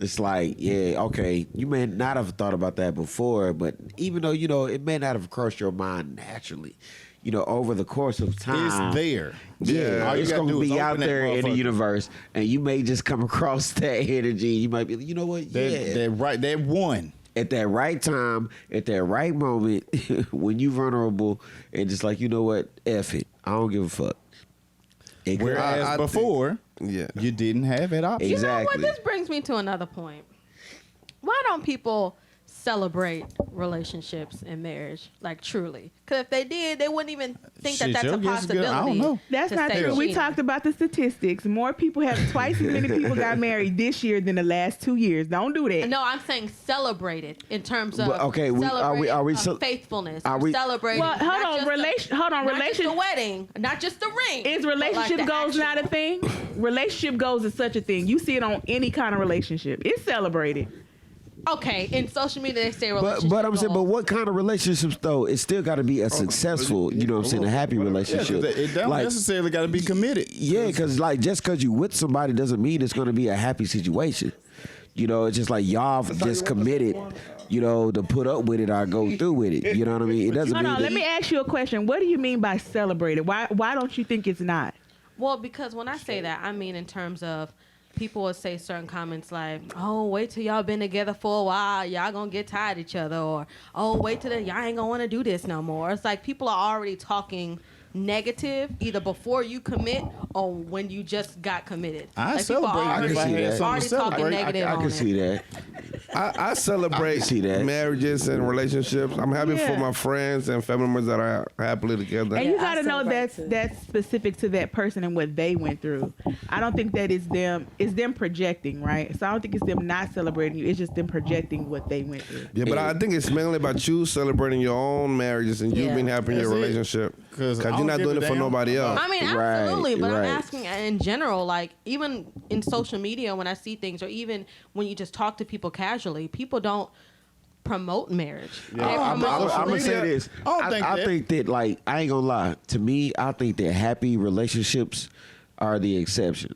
It's like, yeah, okay, you may not have thought about that before, but even though it may not have crossed your mind naturally, over the course of time, It's there. Yeah, All you it's gotta going do to is be open out that there in the motherfucker. universe, and you may just come across that energy. You might be, you know what? That one. At that right time, at that right moment, when you vulnerable, and just like, you know what? F it. I don't give a fuck. It could- Whereas I before, Yeah. you didn't have that option. You know what? Exactly. This brings me to another point. Why don't people celebrate relationships and marriage, like truly? Because if they did, they wouldn't even think that Shit, that's a your guess is good. possibility. I don't know. That's to not stay true. We cheating. talked about the statistics. More people have twice as many people got married this year than the last 2 years. Don't do that. No, I'm saying celebrate it in terms of But, okay, are we faithfulness. are we- Celebrate. Well, hold on, Not just the wedding, not just the ring. Is but like relationship the goals not a actual- thing? Relationship goals is such a thing. You see it on any kind of relationship. It's celebrated. Okay, in social media they say relationship But I'm saying, but goals. what kind of relationships though? It's still got to be a successful, you know what I'm saying, a happy relationship. It don't necessarily got to be committed. Yeah, because like just because you with somebody doesn't mean it's going to be a happy situation. It's just like y'all just committed, to put up with it or go through with it. You know what I mean? It doesn't Hold mean on, let me ask you a question. What do you mean by celebrated? Why don't you think it's not? Well, because when I say that, I mean in terms of people will say certain comments like, "Oh, wait till y'all been together for a while, y'all gonna get tired of each other," or "Oh, wait till y'all ain't gonna want to do this no more." It's like people are already talking negative either before you commit or when you just got committed. I Like, people celebrate already, if I had something already to talking celebrate. negative I on can it. see that. I celebrate see that. marriages and relationships. I'm happy for Yeah. my friends and family members that are happily together. And you I got to know celebrate that's specific to that person and what they went through. I don't think that it's them. It's them projecting, right? So I don't think it's them not celebrating you. It's just them projecting what they went through. Yeah, but I think it's mainly about you celebrating your own marriages and you Yeah. being happy in your That's it. relationship. 'Cause I Because you're don't not give doing a it for damn nobody else. I mean, Right, absolutely, but I'm right. asking in general, like even in social media when I see things, or even when you just talk to people casually, people don't promote marriage. Yeah, They I'm promote gonna say this. I think that, like, I ain't gonna lie. To me, I think that happy relationships are the exception.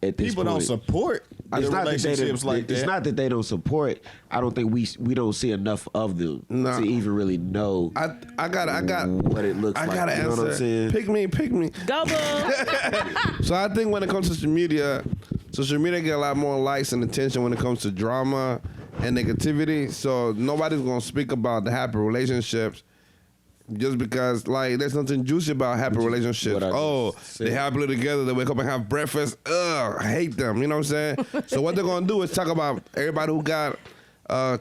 At this People point. don't support the relationships like that. It's not that they don't support. I don't think we don't see enough of them to even really know. I got what it looks I like. gotta You know what I'm answer. saying? Pick me. Go, boo. So I think when it comes to social media get a lot more likes and attention when it comes to drama and negativity. So nobody's gonna speak about the happy relationships just because, like, there's nothing juicy about happy relationships. They happily together. They wake up and have breakfast. Ugh, I hate them. You know what I'm saying? So what they're gonna do is talk about everybody who got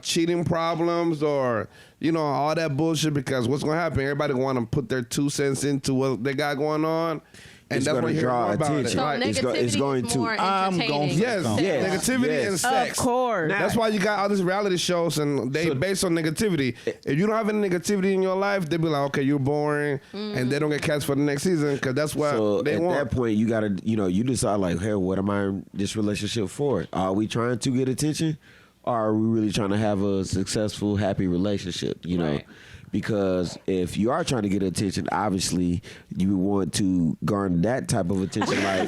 cheating problems or, you know, all that bullshit, because what's gonna happen? Everybody want to put their 2 cents into what they got going on. And It's that's gonna what you hear draw more about attention. it. So Right. negativity it's going is to- more I'm entertaining. gonna- Yes, negativity and sex. Of course. That's why you got all these reality shows and they based on negativity. If you don't have any negativity in your life, they be like, okay, you're boring, and they don't get cast for the next season because that's what So they at want. that point, you gotta, you decide like, hey, what am I in this relationship for? Are we trying to get attention, or are we really trying to have a successful, happy relationship? You know, Right. because if you are trying to get attention, obviously you want to garner that type of attention. Like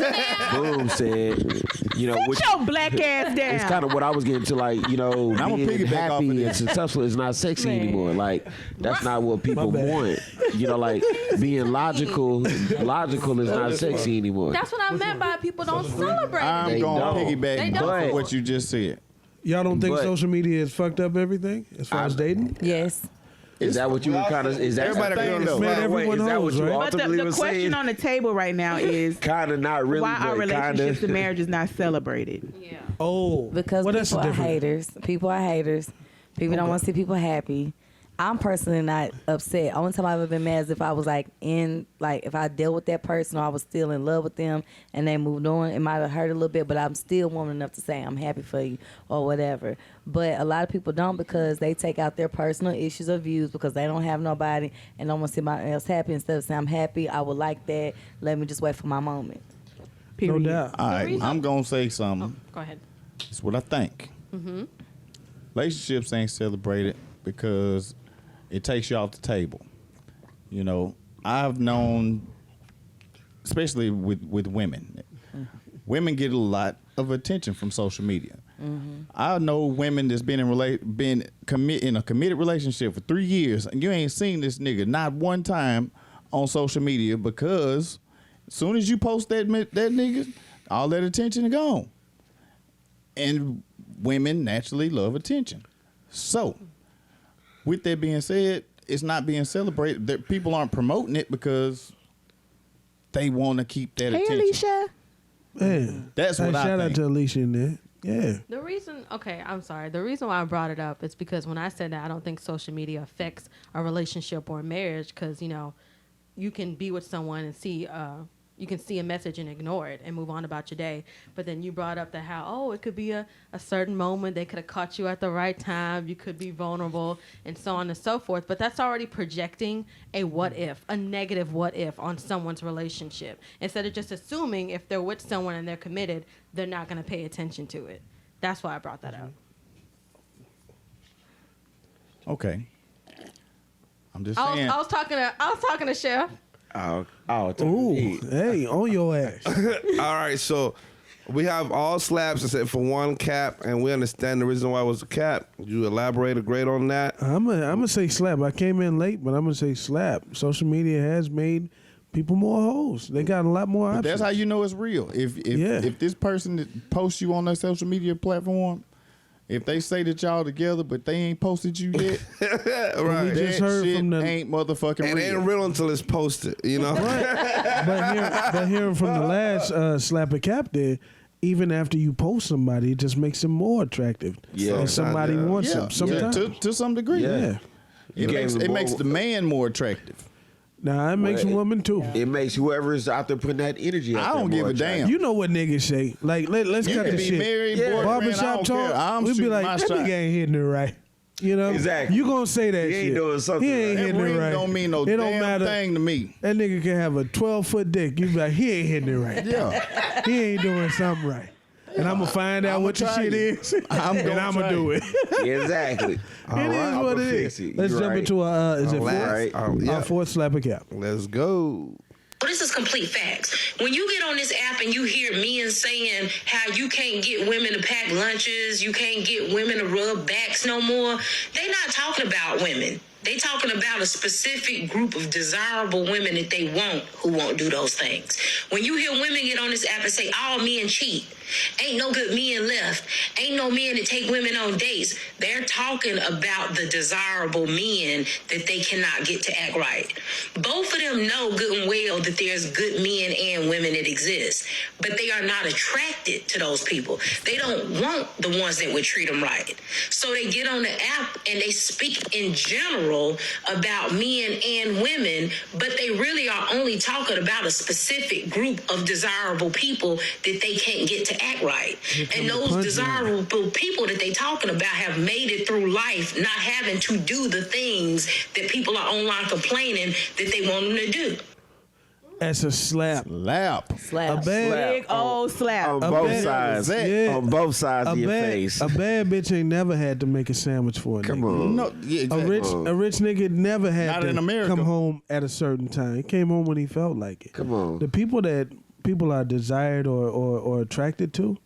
Boom said, which Sit your black ass down. it's kind of what I was getting to, like, I'ma being piggyback off of happy and this. successful is not sexy Man. anymore. Like, that's not what people want. Like, being logical is not sexy anymore. That's what I meant by people don't celebrate. I'm They going don't. to They piggyback don't. off of what you just said. Y'all don't think But- social media has fucked up everything as far as dating? Yes. Is that what you were kind of? Is that Everybody the agree on thing, this. though? Man, Wait, everyone is that what knows, you right? But ultimately the was question saying? on the table right now is Kind of not really. why are but relationships kinda. and marriages not celebrated? Yeah. Oh, Because well, that's people are different. haters. People are haters. People don't want to see people happy. I'm personally not upset. Only time I've ever been mad is if I was if I dealt with that person or I was still in love with them and they moved on. It might have hurt a little bit, but I'm still woman enough to say I'm happy for you or whatever. But a lot of people don't because they take out their personal issues or views because they don't have nobody and don't want to see somebody else happy. Instead of saying I'm happy, I would like that. Let me just wait for my moment. No doubt. All right, I'm going to say something. Go ahead. It's what I think. Mm-hmm. Relationships ain't celebrated because it takes you off the table. I've known, especially with women, women get a lot of attention from social media. Mm-hmm. I know women that's been in a committed relationship for 3 years, and you ain't seen this nigga not one time on social media because as soon as you post that nigga, all that attention is gone. And women naturally love attention. So, with that being said, it's not being celebrated. People aren't promoting it because they want to keep that Hey, attention. Alicia. Man, That's what I shout out think. to Alicia in there. Yeah. The reason why I brought it up is because when I said that I don't think social media affects a relationship or a marriage because, you can be with someone and see a message and ignore it and move on about your day. But then you brought up it could be a certain moment. They could have caught you at the right time. You could be vulnerable and so on and so forth. But that's already projecting a negative what if on someone's relationship. Instead of just assuming if they're with someone and they're committed, they're not going to pay attention to it. That's why I brought that up. Okay. I'm just I saying. was talking to Chef. Ooh, hey, on your ass. All right, so we have all slaps except for one cap, and we understand the reason why it was a cap. You elaborate or grade on that? I'm gonna say slap. I came in late, but I'm gonna say slap. Social media has made people more hoes. They got a lot more But options. that's how you know it's real. If this person that posts you on their social media platform, if they say that y'all together but they ain't posted you yet, Right. that just heard shit from the- ain't motherfucking It real. ain't real until it's posted, but hearing from the last slapper cap there, even after you post somebody, it just makes them more attractive. Yeah. And somebody wants them. Sometimes. to some degree. Yeah. It makes the man more attractive. Nah, it makes a woman too. It makes whoever is out there putting that energy out I there don't give more a attractive. damn. You know what niggas say. Like, let's You cut can the be shit. married, boyfriend, I Barbershop don't talk. care. I'm We be shooting like, my that shot. nigga ain't hitting it right. You know? Exactly. You gonna say that He shit. ain't doing something He ain't right. hitting That it ring right. don't mean no It don't damn matter. thing to me. That nigga can have a 12-foot dick. You be like, he ain't hitting it right. Yeah. He ain't doing something right. and I'm gonna find out what the shit is, and I'm gonna do it. Exactly. It is what it is. Let's jump into is it fourth? Fourth slapper cap. Let's go. Well, this is complete facts. When you get on this app and you hear men saying how you can't get women to pack lunches, you can't get women to rub backs no more, they not talking about women. They talking about a specific group of desirable women that they want who won't do those things. When you hear women get on this app and say all men cheat, ain't no good men left, ain't no men that take women on dates, they're talking about the desirable men that they cannot get to act right. Both of them know good and well that there's good men and women that exist, but they are not attracted to those people. They don't want the ones that would treat them right. So they get on the app and they speak in general about men and women, but they really are only talking about a specific group of desirable people that they can't get to act right. And those desirable people that they talking about have made it through life not having to do the things that people are online complaining that they want them to do. That's a slap. Slap. A bad, Big old slap. On both sides. Yeah. On both sides of your face. A bad bitch ain't never had to make a sandwich for a nigga. Come on. No, yeah, A rich nigga never had Not to in America. come home at a certain time. He came home when he felt like it. Come on. The people that people are desired or attracted to,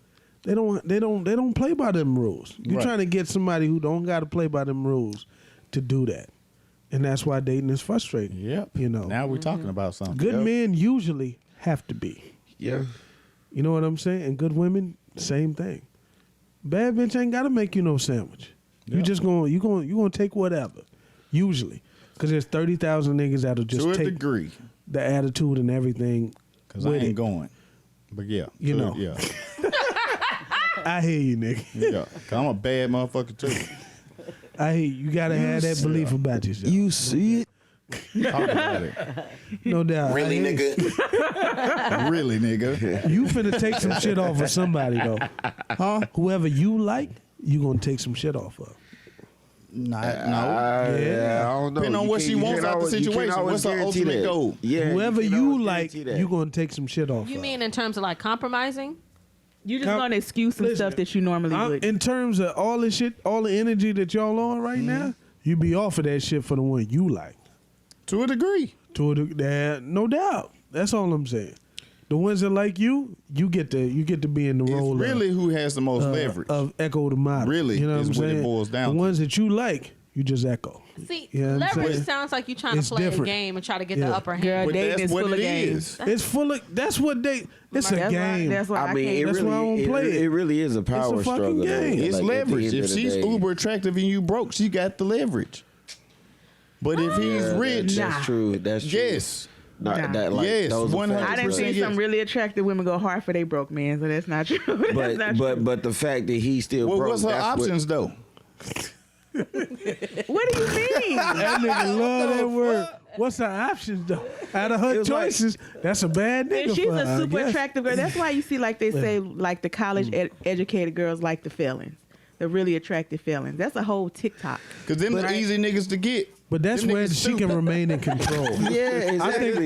they don't play by them rules. You're Right. trying to get somebody who don't got to play by them rules to do that. And that's why dating is frustrating. Yep. You know. Now we're talking about something. Good Yep. men usually have to be. Yeah. You know what I'm saying? And good women, same thing. Bad bitch ain't gotta make you no sandwich. You Yep. just gonna take whatever. Usually, because there's 30,000 niggas that'll just To a take degree. the attitude and everything. Because I with ain't it. going. But yeah. You know. Yeah. I hear you, nigga. Yeah. 'Cause I'm a bad motherfucker too. I hear you. You gotta have that belief about yourself. You see it? Talk about it. No doubt. Really, I hear nigga? Really, nigga. You finna take some shit off of somebody though. Huh? Whoever you like, you gonna take some shit off of. No. Yeah, I don't know. Depending on You what can't- she you wants can't out the always- you can't situation. always What's her guarantee ultimate that. goal? Yeah, Whoever can't you always like, guarantee that. you gonna take some shit off You of. mean in terms of like compromising? You just Com- gonna excuse some Listen, stuff that you normally would. In terms of all this shit, all the energy that y'all on right now, you be off of that shit for the one you like. To a degree. No doubt. That's all I'm saying. The ones that like you get to be in the It's role really who has the most leverage. of echo the model. Really you know is what I'm what it saying? boils down The to. ones that you like, you just echo. See, You know what I'm leverage saying? sounds like you're trying It's to play different. a game and try to get Yeah. the upper hand. Girl, But dating that's is what full of it games. is. It's full of. That's what they. It's a That's why- game. that's why I mean, it That's why I don't really, play it. it really is a power fucking struggle. game. though. It's Like, at the leverage. end If of the she's day. uber attractive and you broke, she got the leverage. But if he's Yeah, rich, that's true. That's true. yes. Not Nah. that like Yes, those are 100%. facts, I done but- seen some really attractive women go hard for they broke man, so that's not true. That's not true. But the fact that he still Well, broke. what's her that's what- options though? What do you mean? That nigga love that word. What's her options though? Out of her was like- choices, that's a bad nigga. And she's for her, a I super guess. attractive girl. That's why you see, like they say, like the college educated girls like the felons, the really attractive felons. That's a whole TikTok. Because them the easy niggas to get. But that's Them where niggas she can stupid. remain in control. Yeah, exactly.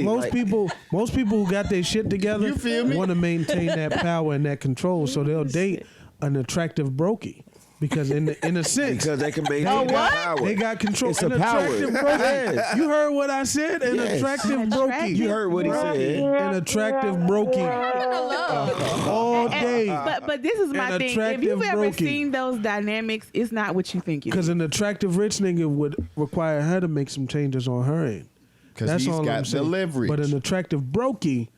I think most people who got their shit together You feel me? want to maintain that power and that control, so they'll date an attractive brokey. Because in a sense, Because they can maintain that power. they got control. It's An a power. attractive brokey. Yes. You heard what I said? An Yes. attractive brokey. You heard what he said. An attractive brokey. All day. But this is my An thing. If attractive you've ever brokey. seen those dynamics, it's not what you think it Because is. an attractive rich nigga would require her to make some changes on her end. Because That's he's all got I'm the saying. leverage. But an attractive brokey,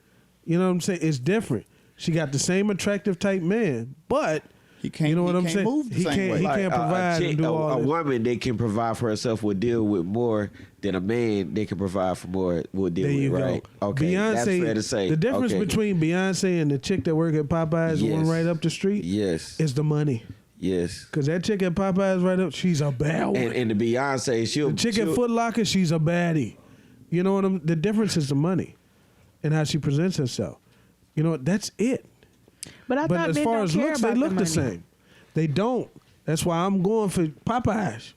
you know what I'm saying? It's different. She got the same attractive type man, but he can't. you know what he I'm can't saying? Move the He same can't. way. He can't provide and do all a that. woman that can provide for herself will deal with more than a man that can provide for more will deal There you with, go. right? Okay, that's fair to say. The difference Okay. between Beyonce and the chick that work at Popeyes, the one Yes. right up the street, Yes. is the money. Yes. Because that chick at Popeyes right up, she's a bad one. And the Beyonce, The chick at Foot Locker, she's a baddie. You know what I'm? The difference is the money and how she presents herself. You know, that's it. But I But thought as men far don't as care looks, about they look the money. same. They don't. That's why I'm going for Popeyes.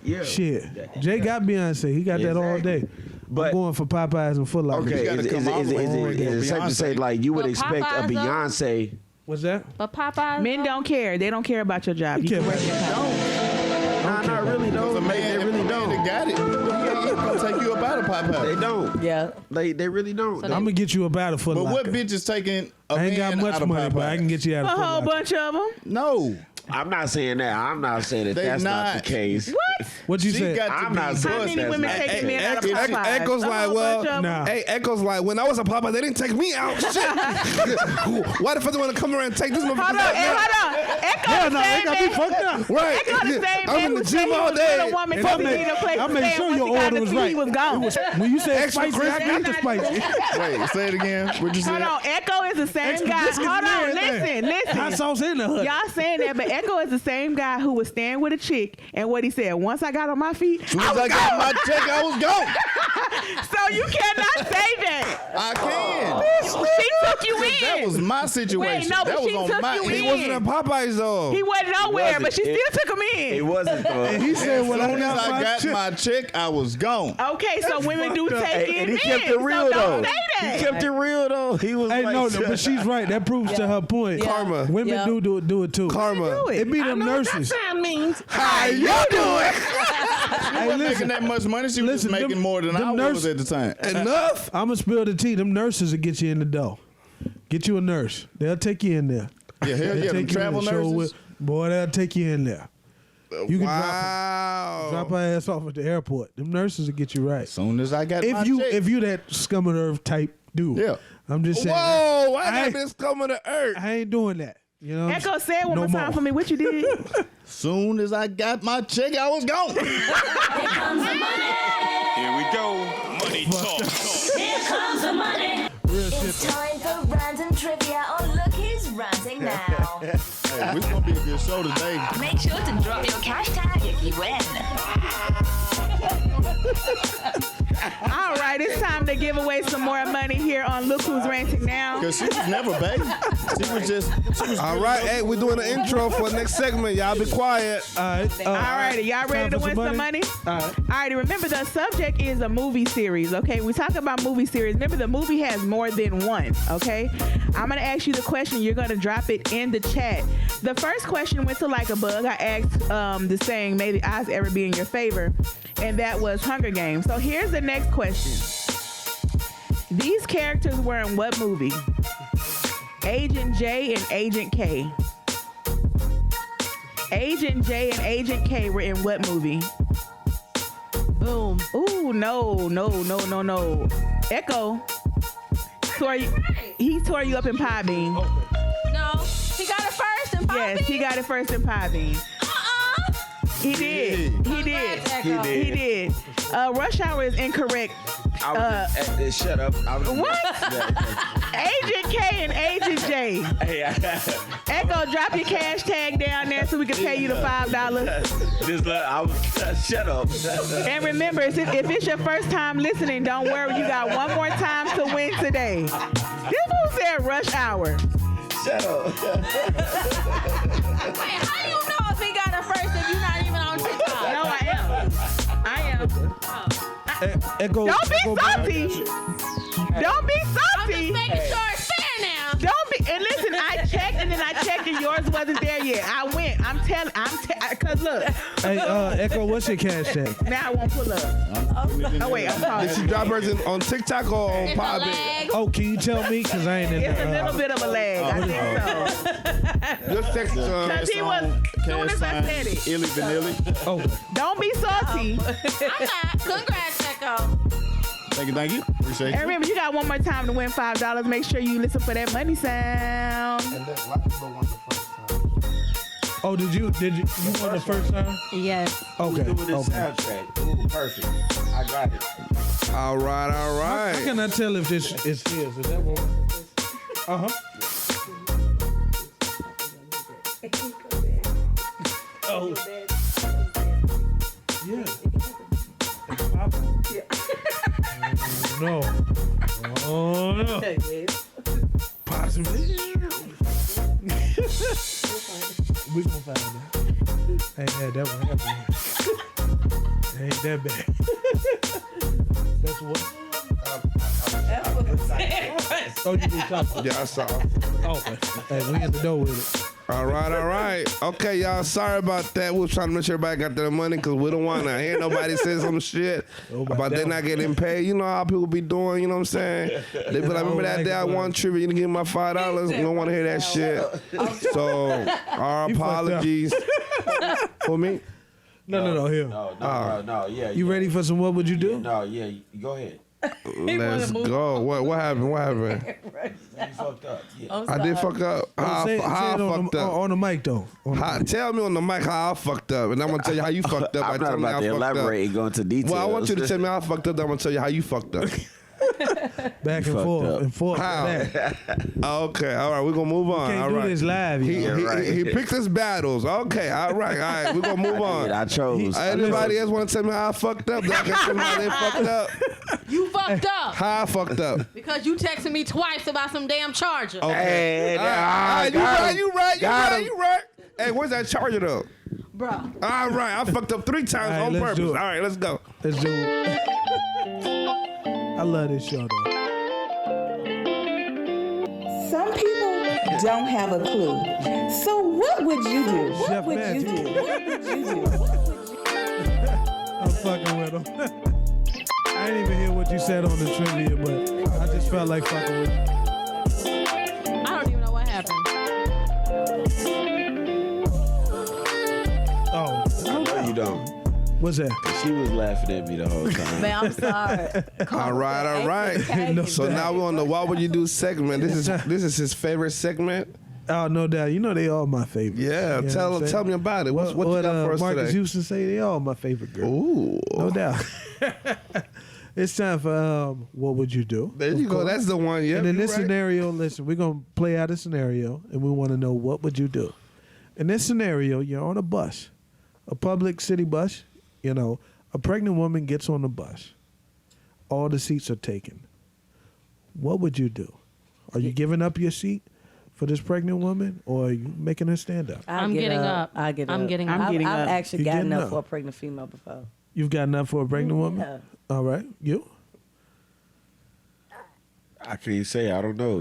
Yeah. Shit. Jay got Beyonce. He got that all day. But- I'm going for Popeyes and Foot Locker. Okay, is it safe to say like you would But expect a Popeyes, though? Beyonce What's that? But Popeyes. Men don't care. They don't care about your job. You care can work about at Popeyes. Nah, not really though. If a man, They really don't. They got it. He gonna take you about a Popeye. They don't. Yeah. They really don't. I'm gonna get you a battle for But what Locker. bitch is taking a I ain't got man much out of money, but I can Popeyes? get you out A of Foot whole Locker. bunch of them. No. I'm not saying that. I'm not saying that They that's not the not. case. What? What you She say? got to I'm be not bust saying How many that's women not- take men out of Echoes Popeyes? Echoes A like, whole well, bunch of 'em. Nah. hey, Echoes like, when I was a Popeye, they didn't take me out. Shit. Why the fuck they want to come around and take this motherfucker Hold on, out now? hold on. Echo Hell the no, they same got me man. fucked up. Right. Echo the same I'm man in the who said gym he all was with day. a woman And so he need a place I to made stay. sure Once your he got order the was fee, right. he was gone. When you said Extra spicy, I got the spicy. Wait, say it again. What you Hold said? on, Echo is the same Extra guy. biscuits Hold and on, everything. listen. Hot sauce in the hood. Y'all saying that, but Echo is the same guy who was staying with a chick, and what he said, once I got on my feet, As soon as I got my check, I was gone. So you cannot say that. I can. She took you in. That was my situation. Wait, no, but that was she on took my you end. He wasn't at Popeyes though. He wasn't nowhere, but she wasn't. still took him in. It wasn't though. And he said, As "When soon I as I got check." my check, I was gone. Okay, so women do take Hey, it and he in. kept it real so though. don't say that. He kept it real though. He was Hey, like, no, but she's right. That proves to her point. Karma. Women Yeah. do it too. Karma. Do it. It be them nurses. means. How you doing? She wasn't making that much money. She was just making them- more than them I was nurses- at the time. Enough. I'm gonna spill the tea. Them nurses will get you in the door. Get you a nurse. They'll take you in there. Yeah, hell They'll yeah, them take you in travel the show nurses. with- Boy, they'll take you in there. You can Wow. drop her ass off at the airport. Them nurses will get you right. As soon as I got my check. If you that scum of the earth type dude. Yeah. I'm just saying. Whoa, why I that ain't- bitch coming to earth? I ain't doing that. You know. Echo said one No more time more. for me what you did. Soon as I got my check, I was gone. Here comes the money. Here we go. Money talk. Here comes the money. It's time for random trivia. Oh, look who's ranting now. Hey, it's gonna be a good show today. Make sure to drop your cash tag if you win. All right, it's time to give away some more money here on Look Who's Ranting Now. Cause she was never bad. She was All right, hey, we're doing an intro for the next segment. Y'all be quiet. All right. All righty, y'all ready to win some money? All right. All righty, remember the subject is a movie series, okay? We talk about movie series. Remember, the movie has more than one, okay? I'm going to ask you the question. You're going to drop it in the chat. The first question went to Like a Bug. I asked the saying, may the odds ever be in your favor, and that was Hunger Games. So here's the next question. These characters were in what movie? Agent J and Agent K. Agent J and Agent K were in what movie? Boom. Ooh, no. Echo. He tore you up in Pie Bean. No, he got it first and Yes, he got it first in Pie Bean. He did. He did. Rush Hour is incorrect. Shut up. What? Agent K and Agent J. Hey, Echo, drop your cash tag down there so we can pay you the $5. Shut up. And remember, if it's your first time listening, don't worry. You got one more time to win today. This fool said Rush Hour. Shut up. Wait, how do you know if he got it first if you're not even on TikTok? No, I am. Echo. Don't be Echo- salty. Don't be I'm salty. just making sure it's fair now. Don't be. And listen, I checked and then I checked and yours wasn't there yet. I went. Cause look. Hey, Echo, what's your cash tag? Now I won't pull up. Oh wait, I'm Did she sorry. drop hers on TikTok or on It's a Podbean? lag. Oh, can you tell me? Because I ain't in It's a there. little bit of a lag. I think so. Just text Cause he was. As soon as I said it. Illy Vanilli. Oh, Don't be salty. I'm not. Congrats, Echo. Thank you. Appreciate And you. remember, you got one more time to win $5. Make sure you listen for that money sound. oh, did you won the first time? Yes. Okay. Doing the Okay. soundtrack. Ooh, perfect. I got it. All right. How can I tell if this is his? Is that one? Uh huh. Oh. Yeah. It's popping. No. Oh no. Possibly. We gonna find out. Ain't that one happening? Ain't that bad. That's what. Yes. Oh, you did talk. Yeah, I saw. Oh, hey, we in the door with it. All right. Okay, y'all. Sorry about that. We was trying to make sure everybody got their money because we don't want to hear nobody say some shit about they not getting paid. You know how people be doing. You know what I'm saying? They be like, remember that day I won trivia? You didn't give me my $5. We don't want to hear that shit. So our apologies for me. No, here. No, yeah. You ready for some What Would You Do? No, yeah, go ahead. Let's go. What happened? You fucked up. Yeah. I did fuck up. How Say it I fucked up? on the mic, though. Tell me on the mic how I fucked up, and I'm gonna tell you how you fucked up. I'm not about to elaborate and go into details. Well, I want you to tell me how I fucked up. Then I'm gonna tell you how you fucked up. Back and forth and forth. How? Okay, all right, we're gonna move on. Can't all do right. this live. He picks his battles. Okay, all right, we're gonna move on. I chose. Anybody else want to tell me how I fucked up? That I can tell me how they fucked up. You fucked up. How I fucked up? Because you texted me twice about some damn charger. Okay. You right. Hey, where's that charger though? Bro. All right, I fucked up 3 times on let's purpose. do All it. right, let's go. Let's do it. I love this show, though. Some people don't have a clue. So what would you do? Chef What would Magic. you do? What would you do? I'm fucking with him. I didn't even hear what you said on the trivia, but I just felt like fucking with you. I don't even know what happened. Oh, I know you don't. What's that? She was laughing at me the whole time. Man, I'm sorry. All right. No, So now we're on the What Would You Do segment. This is his favorite segment. Oh, no doubt. You know they all my favorite. Yeah, tell me about it. What you got for us Marcus today? used to say they all my favorite girl. Ooh. No doubt. It's time for What Would You Do? There you Of go. course. That's the one. Yeah. And in this scenario, listen, we're going to play out a scenario, and we want to know what would you do. In this scenario, you're on a bus, a public city bus. You know, a pregnant woman gets on the bus. All the seats are taken. What would you do? Are you giving up your seat for this pregnant woman, or are you making her stand up? I'm getting up. I get up. I'm getting I've up. actually You gotten getting up up? for a pregnant female before. You've gotten up for a pregnant woman? Yeah. All right. You? I can't say. I don't know.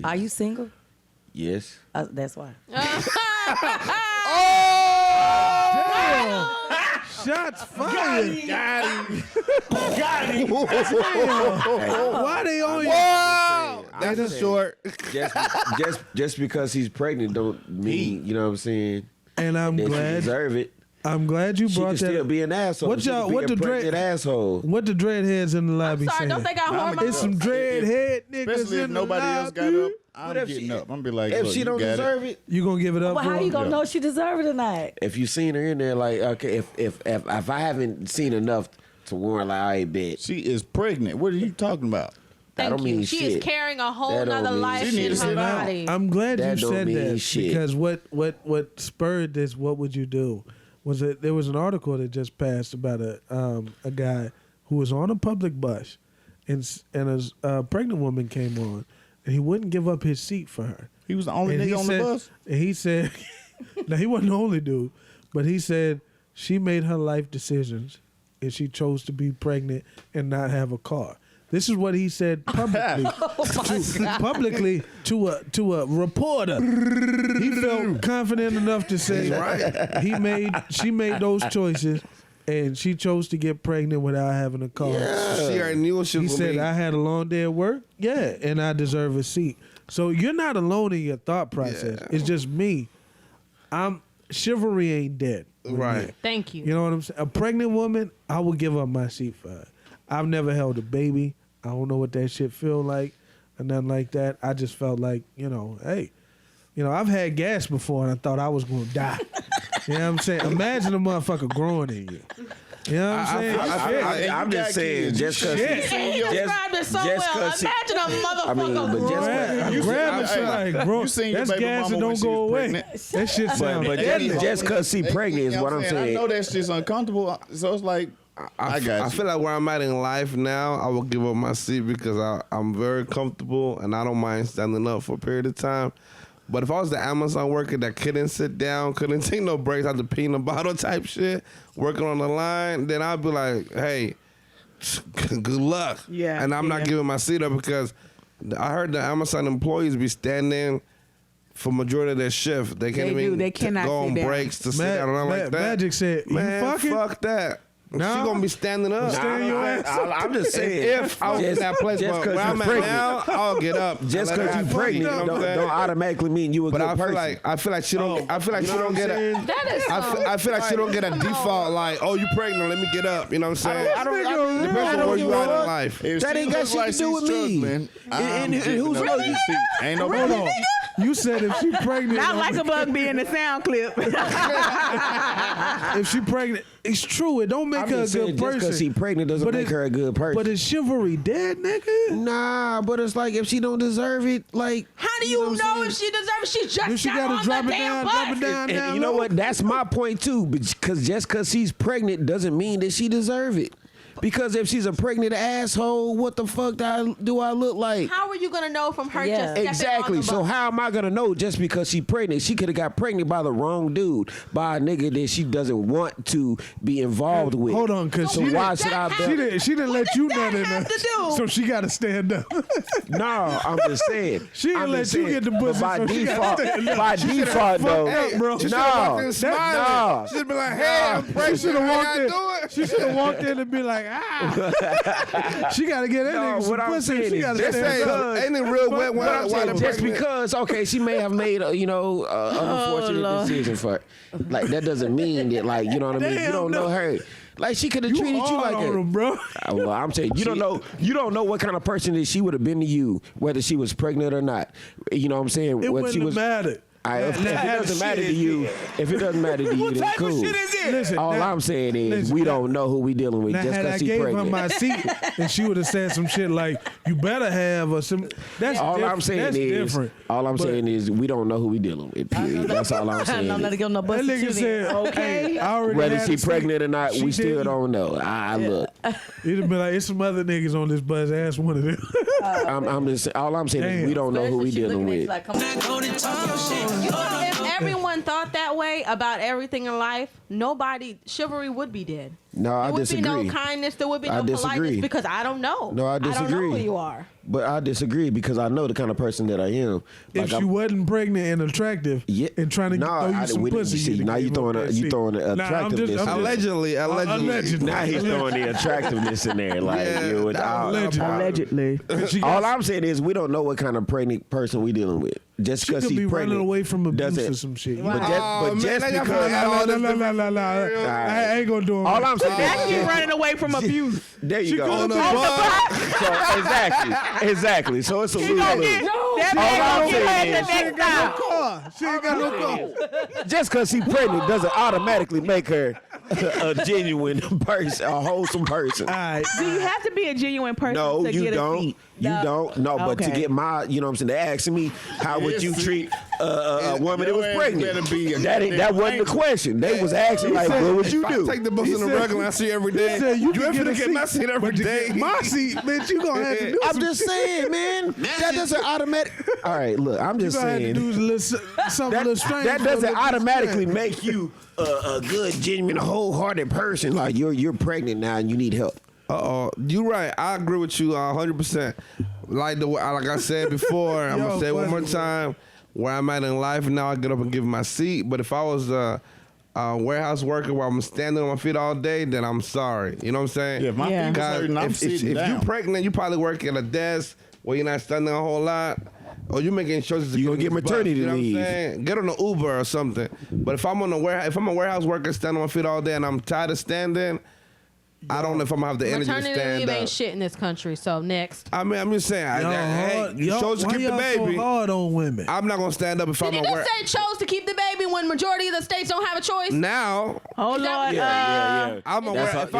Are you single? Yes. That's why. Shots fired. Got him. Why they on you? Wow. That's a short. Just because he's pregnant don't mean, you know what I'm saying? And I'm that glad. you deserve it. I'm glad you She brought can that. still be an asshole. What She y'all? can What be the a pregnant asshole? What the dreadheads in the lobby Sorry, saying? don't they got hormones? It's some dreadhead niggas Especially if in the nobody else got lobby. up, I'm getting up. I'm gonna be like, If look, she you don't got deserve it, You gonna give it up Well, for how her? you gonna know she deserved it or not? if you seen her in there, like, okay, if I haven't seen enough to warrant, like, I bet she is pregnant. What are you talking about? That Thank don't you. mean She shit. is carrying a whole That don't nother mean life shit. in her Now, body. I'm glad That you don't said mean that shit. because what spurred this? What would you do? Was that there was an article that just passed about a guy who was on a public bus, and a pregnant woman came on, and he wouldn't give up his seat for her. He was the only And nigga he on said- the bus. And he said, "No, he wasn't the only dude, but he said she made her life decisions, and she chose to be pregnant and not have a car." This is what he said publicly, publicly to a reporter. He felt confident enough to say, she made those choices, and she chose to get pregnant without having a car. She already knew what she He was said, gonna be. "I had a long day at work, yeah, and I deserve a seat." So you're not alone in your thought process. Yeah. It's just me. Chivalry ain't dead. with Right. me. Thank you. You know what I'm saying? A pregnant woman, I would give up my seat for her. I've never held a baby. I don't know what that shit feel like or nothing like that. I just felt like, hey, I've had gas before and I thought I was going to die. You know what I'm saying? Imagine a motherfucker growing in you. You know what I'm saying? I'm just saying, just because You described it so well. Imagine a motherfucker Grabbing shit like, bro, You seen your that's baby gas mama that when don't she go was away. pregnant? That shit sounds but deadly. just because she pregnant is You know what I'm saying. I know that shit's uncomfortable, so it's like, I got you. I feel like where I'm at in life now, I will give up my seat because I'm very comfortable and I don't mind standing up for a period of time. But if I was the Amazon worker that couldn't sit down, couldn't take no breaks, had to pee in a bottle type shit, working on the line, then I'd be like, hey, good luck. Yeah, And I'm not yeah. giving my seat up because I heard the Amazon employees be standing for majority of their shift. They can't They do. even They cannot go on sit down. breaks to sit down and like that. Magic said, "You man, fucking?" fuck that. No. She gonna be standing up. Stand your ass up. I'm just saying. If I was in that place, just but 'cause where you I'm at pregnant. now, I'll get up. Just and let because her you have pregnant fun, you know what I'm don't saying? automatically mean you a But good I feel person. like she don't. I feel like she don't get a. That is I feel like she don't get a default like, oh, you pregnant? Let me get up. You know what I'm saying? Depends on where you are in life. That ain't got shit to do with me. And who's really? Ain't no Hold on. You said if she pregnant, Not like a bug be in the sound clip. if she pregnant, it's true. It don't make her a good person. Just because she pregnant doesn't But make her a good person. But is chivalry dead, nigga? Nah, but it's like if she don't deserve it, like How do you know if she deserves it? She just If she got gotta on drop the it damn down, bus. drop it down, and down you know low. what? That's my point too. Because just because she's pregnant doesn't mean that she deserve it. Because if she's a pregnant asshole, what the fuck do I look like? How are you gonna know from her just stepping Exactly. on the So bus? how am I gonna know just because she pregnant? She could have got pregnant by the wrong dude, by a nigga that she doesn't want to be involved with. Hold on, cause so why should I? She didn't let you nut in her, so she got to stand up. No, I'm just saying. She didn't I'm let just you saying, get the but pussy, by so she default, gotta stand up. by She should've default fucked though, up, bro. She should've walked in no, smiling. She should've been like, hey, I'm She pregnant. should have How walked y'all in. doing? She should have walked in and be like, ah. She got to get that nigga some what I'm pussy. saying She is got to Just stand say, up. ain't it real wet when What I'm saying, just because, okay, she may have made a, unfortunate decision for it. Like, that doesn't mean that, like, you know what I mean? You Damn, don't know her. Like, she could have treated you hard like on him, bro. Well, I'm saying you don't know what kind of person that she would have been to you, whether she was pregnant or not. You know what I'm saying? It Whether wouldn't she have was, mattered. if it doesn't matter to you, then cool. Listen, All now- I'm saying is listen, we now- don't know who we dealing with Now, just had I because she gave pregnant. her my seat, and she would have said some shit like, "You better have," or some. That's all I'm different. saying That's is, different. we don't know who we dealing with. Period. That's all I'm saying. I'm not gonna no That bus nigga said, "Okay, I already Whether had she a seat. pregnant or not, She we still didn't." don't know. Look, He'd have been like, "It's some other niggas on this bus. Ask one of them." I'm just all I'm saying is we don't know who we dealing with. If everyone thought that way about everything in life, chivalry would be dead. No, I There would disagree. be no kindness. There would be I no disagree. politeness because I don't know. No, I disagree. I don't know who you are. But I disagree because I know the kind of person that I am. If she wasn't pregnant and attractive, and trying to throw you some pussy, now you throwing the attractiveness. Allegedly. Now he's throwing the attractiveness in there, like allegedly. All I'm saying is we don't know what kind of pregnant person we dealing with. Just She because could she's be pregnant running away from abuse doesn't- or some shit. But just because I ain't gonna do it. All I'm saying That's you running away from abuse. There you She go. could've So, exactly. So it's a lose. That man gonna get her at the She ain't next got time. no car. She ain't got no car. Just because she's pregnant doesn't automatically make her a genuine person, a wholesome person. All right. Do you have to be a genuine person No, to you get a don't. seat? You don't. No, but to Okay. get my, you know what I'm saying, they're asking me, how would you treat a woman that was pregnant? That wasn't the question. They was asking, like, what would you do? I take the bus in the regular. I see every day. He said you You can ever get a get my seat, seat every but to day? get my seat, bitch, you gonna have to do I'm some just shit. saying, man. That doesn't automatic. All right, look, I'm You just gonna have to saying. do something a little strange. That for a doesn't little automatically strange. make you a good, genuine, wholehearted person. Like you're pregnant now and you need help. You right. I agree with you 100%. Like I said before, I'm gonna say it one more time. Where I'm at in life now, I get up and give my seat. But if I was a warehouse worker where I'm standing on my feet all day, then I'm sorry. You know what I'm saying? Yeah, if my feet was God, hurting, I'm if sitting down. you're pregnant, you probably work at a desk where you're not standing a whole lot. Or you making choices. You gonna get maternity you know leave. What I'm saying? Get on an Uber or something. But if I'm a warehouse worker standing on my feet all day and I'm tired of standing, I don't know if I'm gonna have the energy to Maternity stand leave up. ain't shit in this country. So next. I mean, I'm just saying. Hey, you chose to why keep the y'all baby. so hard on women? I'm not gonna stand up if I'm Did a you just warehouse. say chose to keep the baby when majority of the states don't have a choice? Now, Oh Lord. I'm a if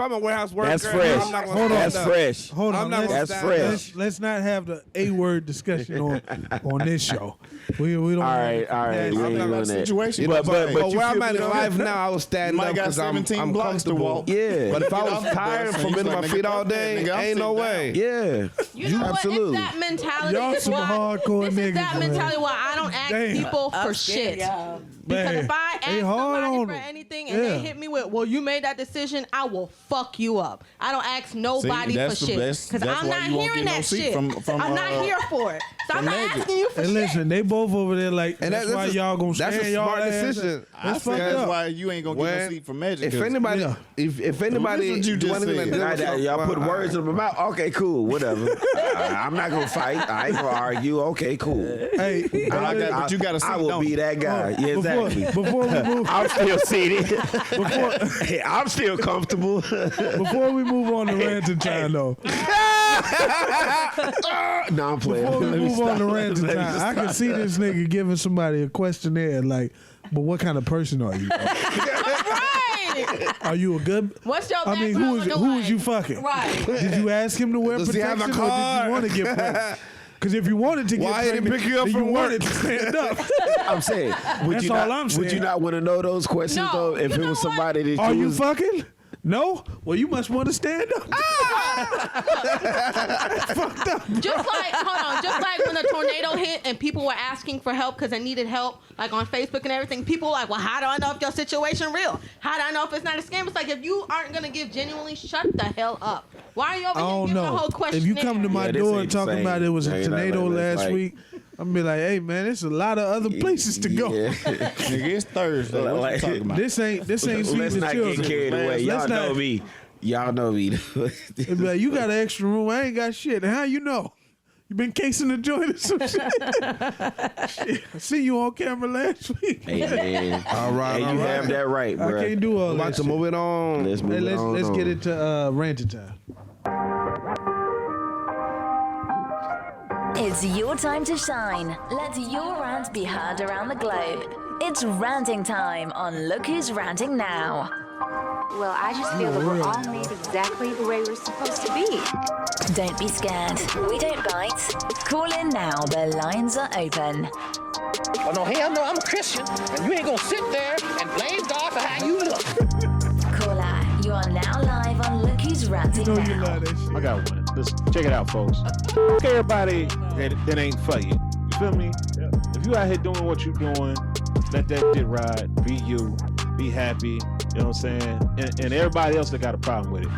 I'm a warehouse worker, That's fresh. I'm not gonna Hold on. stand That's up. fresh. Hold I'm on, not gonna That's stand fresh. up. let's not have the A-word discussion on this show. We don't. All right. I'm We ain't not doing in that that. situation. But But you where I'm feel at me, in though? life now, I will stand You might up got because I'm 17 blocks to comfortable. walk. Yeah. But if I Get was off the tired bus from and being on he's my like, feet all nigga, day, I'm ain't no sitting way. Yeah. You know Absolutely. what? It's that mentality. Y'all It's some why- hardcore This is that niggas, man. mentality why I don't ask Damn. people for shit. Because Man, if I they ask hard somebody on for them. anything and they hit me with, well, you made that decision, I will fuck you up. I don't ask nobody for that's the shit. best- Because that's I'm why not you won't hearing get no that seat shit. from, I'm not here for it. So I'm not Magic. asking you for And shit. listen, they both over there like, And that's that's why a- y'all gonna that's a stand y'all smart ass decision. up. I That's feel fucked that's up. why you ain't gonna get no When- seat for Magic. If 'cause- anybody, Yeah. if anybody, What you do just anything said. that deals with Y'all put something- words in my mouth. Okay, cool, whatever. I'm not gonna fight. I ain't gonna argue. Okay, cool. Hey, but you gotta see, I will don't be you? that guy. Yeah, exactly. Before we move, I'm still seated. I'm still comfortable. before we move on to ranting time, though. No, I'm playing. Before we Let me move on stop. to ranting Let me time, I can stop. see this nigga giving somebody a questionnaire like, "But what kind of person are you? Right. Are you a good? What's your I mean, background looking who is like? you fucking? Right. Did you ask him to wear Does he have protection, a or did card? you want to get pregnant? Because if you wanted to get Why he didn't pregnant, pick you up then from you work? wanted to stand up. I'm saying, would That's you all not? I'm Would saying. you not want to know those questions No, though? If you it know was what? somebody that Are you you was, fucking? No? Well, you must want to stand up. Fucked up. Just like, hold on, just like when the tornado hit and people were asking for help because they needed help, like on Facebook and everything, people were like, well, how do I know if your situation real? How do I know if it's not a scam? It's like, if you aren't going to give genuinely, shut the hell up. Why are you over I here don't giving a know. whole questionnaire? If you come to my Yeah, this door ain't talking the about same. it was a Ain't nothing tornado like this, last like- week, I'm gonna be like, hey man, there's a lot of other places to go. Yeah. Nigga, it's Thursday. What Like- you talking about? This ain't Let's feeding the not children. get carried away. Y'all Let's know not- me. Y'all know me. They be like, you got an extra room. I ain't got shit. How you know? You been casing the joint or some shit? Shit, I see you on camera last week. Hey man. All right, Hey, all you right. have that right, I bro. can't do all I'm that about to shit. move it on. Let's move Hey, it on. let's on. get it to ranting time. It's your time to shine. Let your rant be heard around the globe. It's ranting time on Look Who's Ranting Now. Well, I just feel that we're all made exactly the way we're supposed to be. Don't be scared. We don't bite. Call in now. The lines are open. Oh, no, hell no, I'm a Christian, and you ain't gonna sit there and blame God for how you look. Caller, you are now live on Look Who's Ranting You know you Now. love that shit. I got one. Listen, check it out, folks. Fuck everybody that ain't for you. You feel me? Yeah. If you out here doing what you doing, let that shit ride. Be you. Be happy. You know what I'm saying? And everybody else that got a problem with it.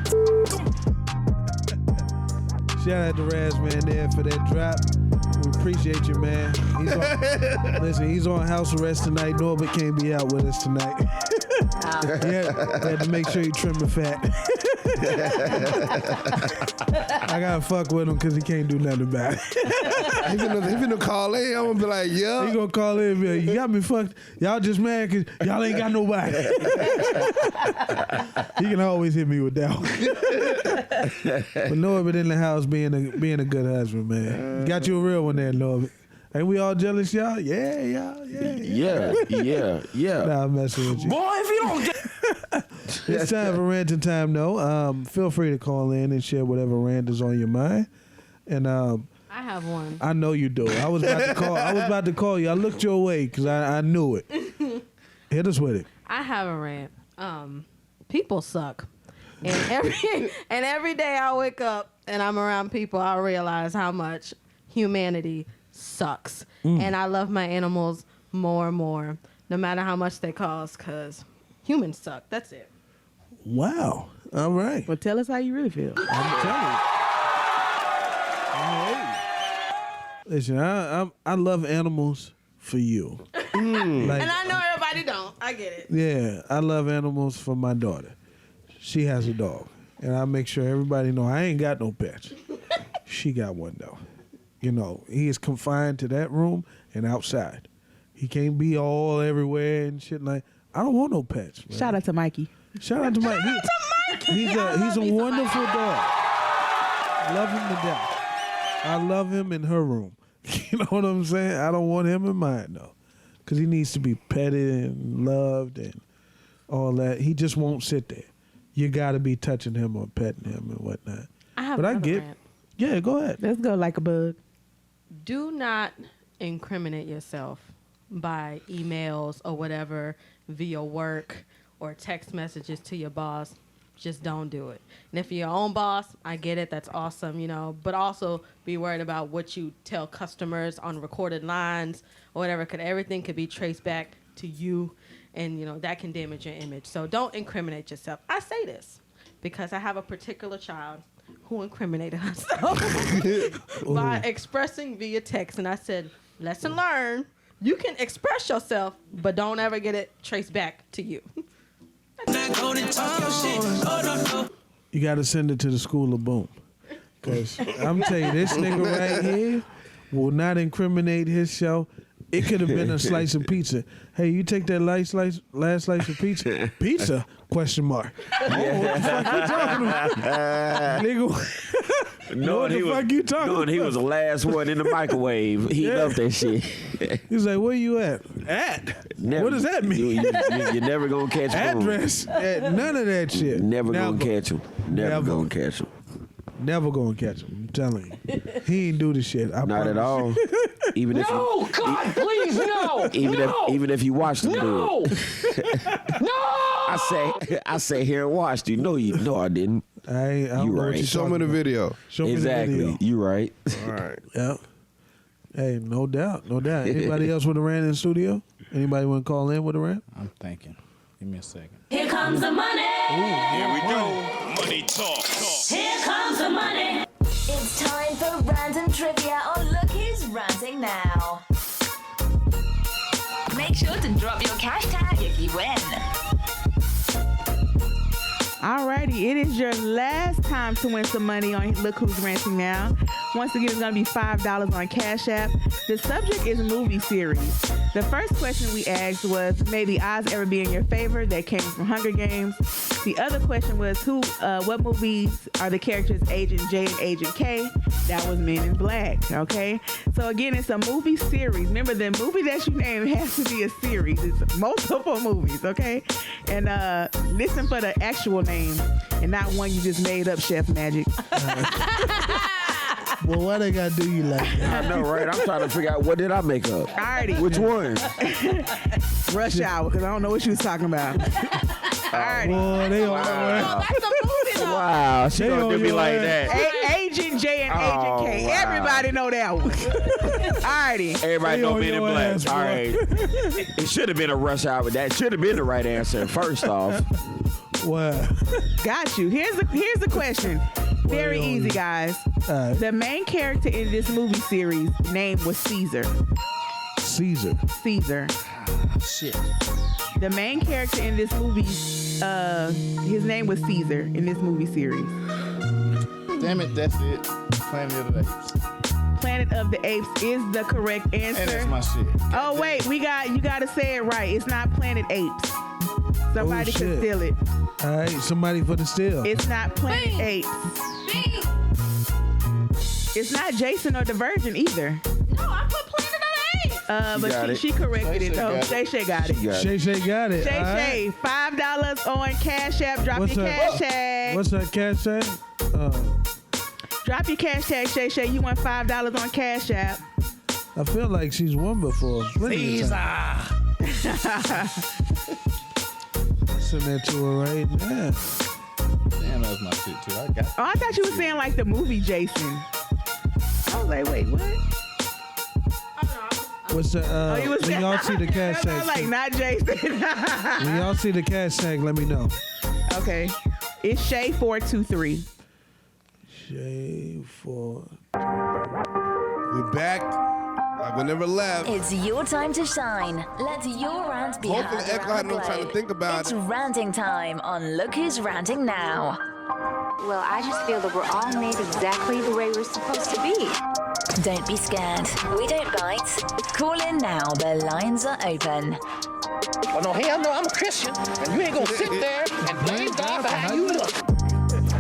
Shout out to Raz Man there for that drop. We appreciate you, man. He's on house arrest tonight. Norbert can't be out with us tonight. He had to make sure he trimmed the fat. I gotta fuck with him because he can't do nothing about it. He finna call in. I'm gonna be like, yeah. He gonna call in and be like, you got me fucked. Y'all just mad because y'all ain't got nobody. He can always hit me with that one. But Norbert in the house being a good husband, man. Got you a real one there, Norbert. Ain't we all jealous, y'all? Yeah. Nah, I'm messing with you. Boy, if you don't get... It's time for ranting time, though. Feel free to call in and share whatever rant is on your mind. And I have one. I know you do. I was about to call you. I looked your way because I knew it. Hit us with it. I have a rant. People suck. And every day I wake up and I'm around people, I realize how much humanity sucks. And I love my animals more and more, no matter how much they cost, because humans suck. That's it. Wow. All right. Well, tell us how you really feel. I'm telling you. Listen, I love animals for you. Like, And I know everybody don't. I get it. yeah, I love animals for my daughter. She has a dog. And I make sure everybody know I ain't got no pets. She got one, though. You know, he is confined to that room and outside. He can't be all everywhere and shit like. I don't want no pets. Man. Shout out to Mikey. Shout out to Mikey. He's a wonderful dog. Love him to death. I love him in her room. You know what I'm saying? I don't want him in mine though, because he needs to be petted and loved and all that. He just won't sit there. You got to be touching him or petting him and whatnot. I But I get. rant. Yeah, go ahead. Let's go like a bug. Do not incriminate yourself by emails or whatever via work or text messages to your boss. Just don't do it. And if you're your own boss, I get it. That's awesome, you know. But also be worried about what you tell customers on recorded lines or whatever. Everything could be traced back to you, and that can damage your image. So don't incriminate yourself. I say this because I have a particular child who incriminated herself by expressing via text, and I said, lesson learned. You can express yourself, but don't ever get it traced back to you. You got to send it to the School of Boom. Because I'm telling you, this nigga right here will not incriminate his show. It could have been a slice of pizza. Hey, you take that last slice of pizza? Pizza? Question mark. Oh, what the fuck you talking about? Nigga, what the fuck you talking about? He was the last one in the microwave. He loved that shit. He's like, where you at? What does that mean? You're never going to catch him. Address. None of that shit. Never going to catch him. Never going to catch him. Never gonna catch him. I'm telling you, he ain't do the shit. Not at all. Even if No, God, please, no. even if you watched him do it. No. I say here and watched you. No, I didn't. You right. Show me the video. Show me exactly. the video. You right. All right. Yep. Hey, no doubt. Anybody else with a rant in the studio? Anybody want to call in with a rant? I'm thinking. Give me a second. Here comes the money. Here we go. Money talk. Here comes the money. It's time for random trivia on Look Who's Ranting Now. Make sure to drop your cash tag if you win. Alrighty, it is your last time to win some money on Look Who's Ranting Now. Once again, it's going to be $5 on Cash App. The subject is movie series. The first question we asked was, may the odds ever be in your favor? That came from Hunger Games. The other question was, what movies are the characters Agent J and Agent K? That was Men in Black, okay? So again, it's a movie series. Remember, the movie that you name has to be a series. It's multiple movies, okay? And listen for the actual name and not one you just made up, Chef Magic. Well, why they gotta do you like that? I know, right? I'm trying to figure out what did I make up. Alrighty. Which one? Rush Hour, because I don't know what she was talking about. Alrighty. Boy, they all That's a movie, though. Wow, she gonna do me like that. Agent J and Agent K. wow. Everybody know that one. Alrighty. Everybody know Men in Black. ass, All right. It should have been a Rush Hour. That should have been the right answer. First off. Wow. Got you. Here's the question. Very easy, guys. The main character in this movie series name was Caesar. Caesar. Shit. The main character in this movie, his name was Caesar in this movie series. Damn it, that's it. Planet of the Apes. Planet of the Apes is the correct answer. And that's my shit. Oh wait, you got to say it right. It's not Planet Apes. Somebody could shit. steal it. All right, somebody for the steal. It's not Planet Apes. It's not Jason or the Virgin either. No, I put Planet of the Apes. But she corrected it though. Shay got it. Shay got it. All Shay, $5 on Cash App. Drop What's your her- cash tag. What's that cash tag? Drop your cash tag, Shay. You won $5 on Cash App. I feel like she's won before. Caesar. Send that to her right now. Damn, that was my shit too. I got. Oh, I thought you were saying like the movie Jason. I was like, wait, what? What's the, You was when y'all see the cash I tag, was like, not Jason. when y'all see the cash tag, let me know. Okay. It's Shay423. Shay 4. We're back. Like we never left. It's your time to shine. Let your rant be Hopefully heard Echo around had the no time to globe. think about It's it. ranting time on Look Who's Ranting Now. Well, I just feel that we're all made exactly the way we're supposed to be. Don't be scared. We don't bite. Call in now. The lines are open. Well, no, hell no, I'm a Christian, and you ain't gonna sit there and blame God for how you look.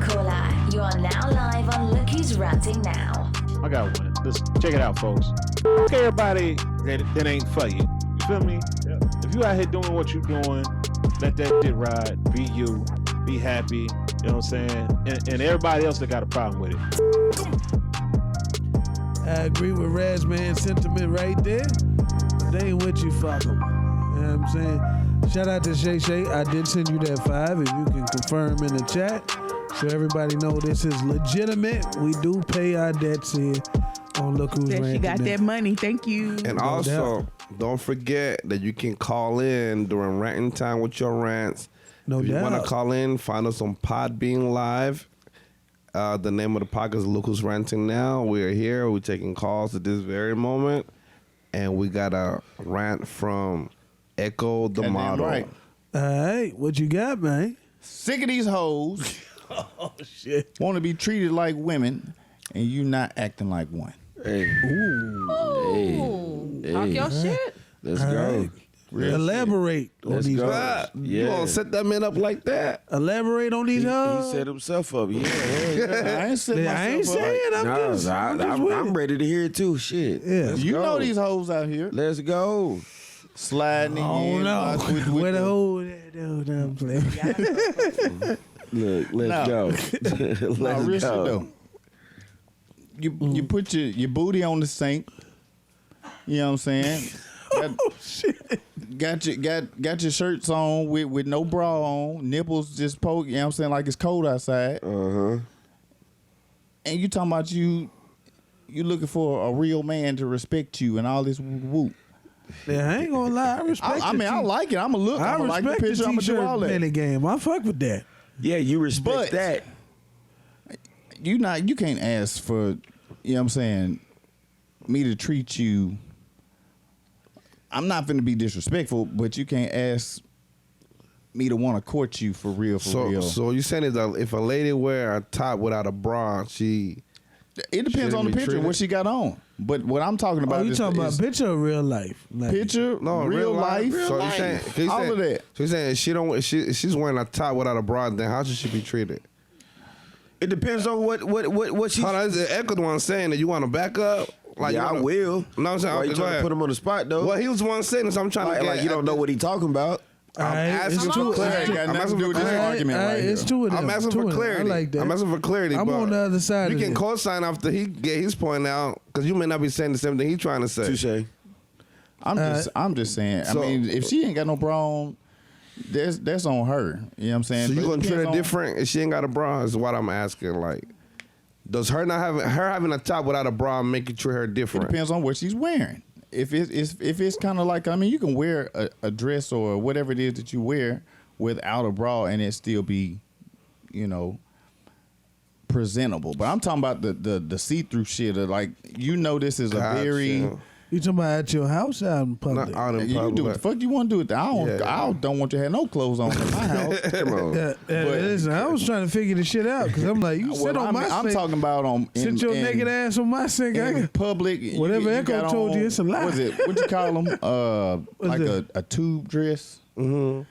Caller, you are now live on Look Who's Ranting Now. I got one. Listen, check it out, folks. Fuck everybody that ain't for you. You feel me? Yeah. If you out here doing what you doing, let that shit ride. Be you. Be happy. You know what I'm saying? And everybody else that got a problem with it. I agree with Razman's sentiment right there. They ain't with you, fuck them. You know what I'm saying? Shout out to Shay Shay. I did send you that 5 if you can confirm in the chat. So everybody know this is legitimate. We do pay our debts here on Look Who's Said Ranting she got Now. that money. Thank you. And No also, doubt. Don't forget that you can call in during ranting time with your rants. No if you want doubt. to call in, find us on Podbean Live. The name of the podcast is Look Who's Ranting Now. We are here. We're taking calls at this very moment. And we got a rant from Echo the Goddamn Model. right. All right, what you got, man? Sick of these hoes. Oh shit! Want to be treated like women, and you not acting like one. Hey. Ooh. Talk your shit. Let's All go. right. Elaborate on Let's these. go. hoes. You gonna set that man up like that? Elaborate on these He hoes. set himself up. Yeah. I ain't set I ain't myself up. saying. I'm ready to hear it too. Shit. Yeah. Let's You go. know these hoes out here Let's go. sliding in. Oh no! with Where the the- hole? Dude, I'm playing. Look, let's go. Let's Nah, real shit go. though. You put your booty on the sink. You know what I'm saying? Got your shirts on with no bra on, nipples just poke. You know what I'm saying? Like it's cold outside. Uh-huh. And you talking about you looking for a real man to respect you and all this whoop. Yeah, I ain't gonna lie. I respect. I mean, I like it. I'ma look. I I'ma like the respect picture. I'ma do t-shirt all that. in the game. I fuck with that. Yeah, you respect that. You can't ask for, you know what I'm saying, me to treat you. I'm not finna be disrespectful, but you can't ask me to want to court you for real. So you saying is that if a lady wear a top without a bra, it depends on the picture what she got on. But what I'm talking about Oh, you is talking about picture or real life? Like, picture, real life, So you saying all of that. So you saying she's wearing a top without a bra, then how should she be treated? It depends on what she. Hold on, is it Echo the one saying that you want to back up? Like Yeah, you I will. No, I'm saying Why okay, you go trying to ahead. put him on the spot though? Well, he was the one saying this. I'm trying to get. Like you don't know what he talking about. I'm asking for clarity. I'm asking for clarity. It's two of them. I'm asking Two for of them. clarity. I like that. I'm asking for clarity. I'm but on the other side You of can this. co-sign after he get his point out because you may not be saying the same thing he's trying to say. Touche. I'm just saying. So- I mean, if she ain't got no bra on, that's on her. You know what I'm saying? So you But it gonna treat depends her on- different if she ain't got a bra? Is what I'm asking. Like, does her having a top without a bra make you treat her It different? depends on what she's wearing. If it's kind of like, I mean, you can wear a dress or whatever it is that you wear without a bra and it still be, you know, presentable. But I'm talking about the see-through shit. Of like, this is a very. You talking about at your house out in public? Not out in You public. do what the fuck you want to do with that. I don't want you to have no clothes on in my house. Come on. Listen, I was trying to figure this shit out because I'm like, you sit on my I'm sink. talking about on Sit your naked ass on my sink. I in can- public. Whatever Echo told you, it's a lie. What is it? What you call them? Like it? a tube dress. You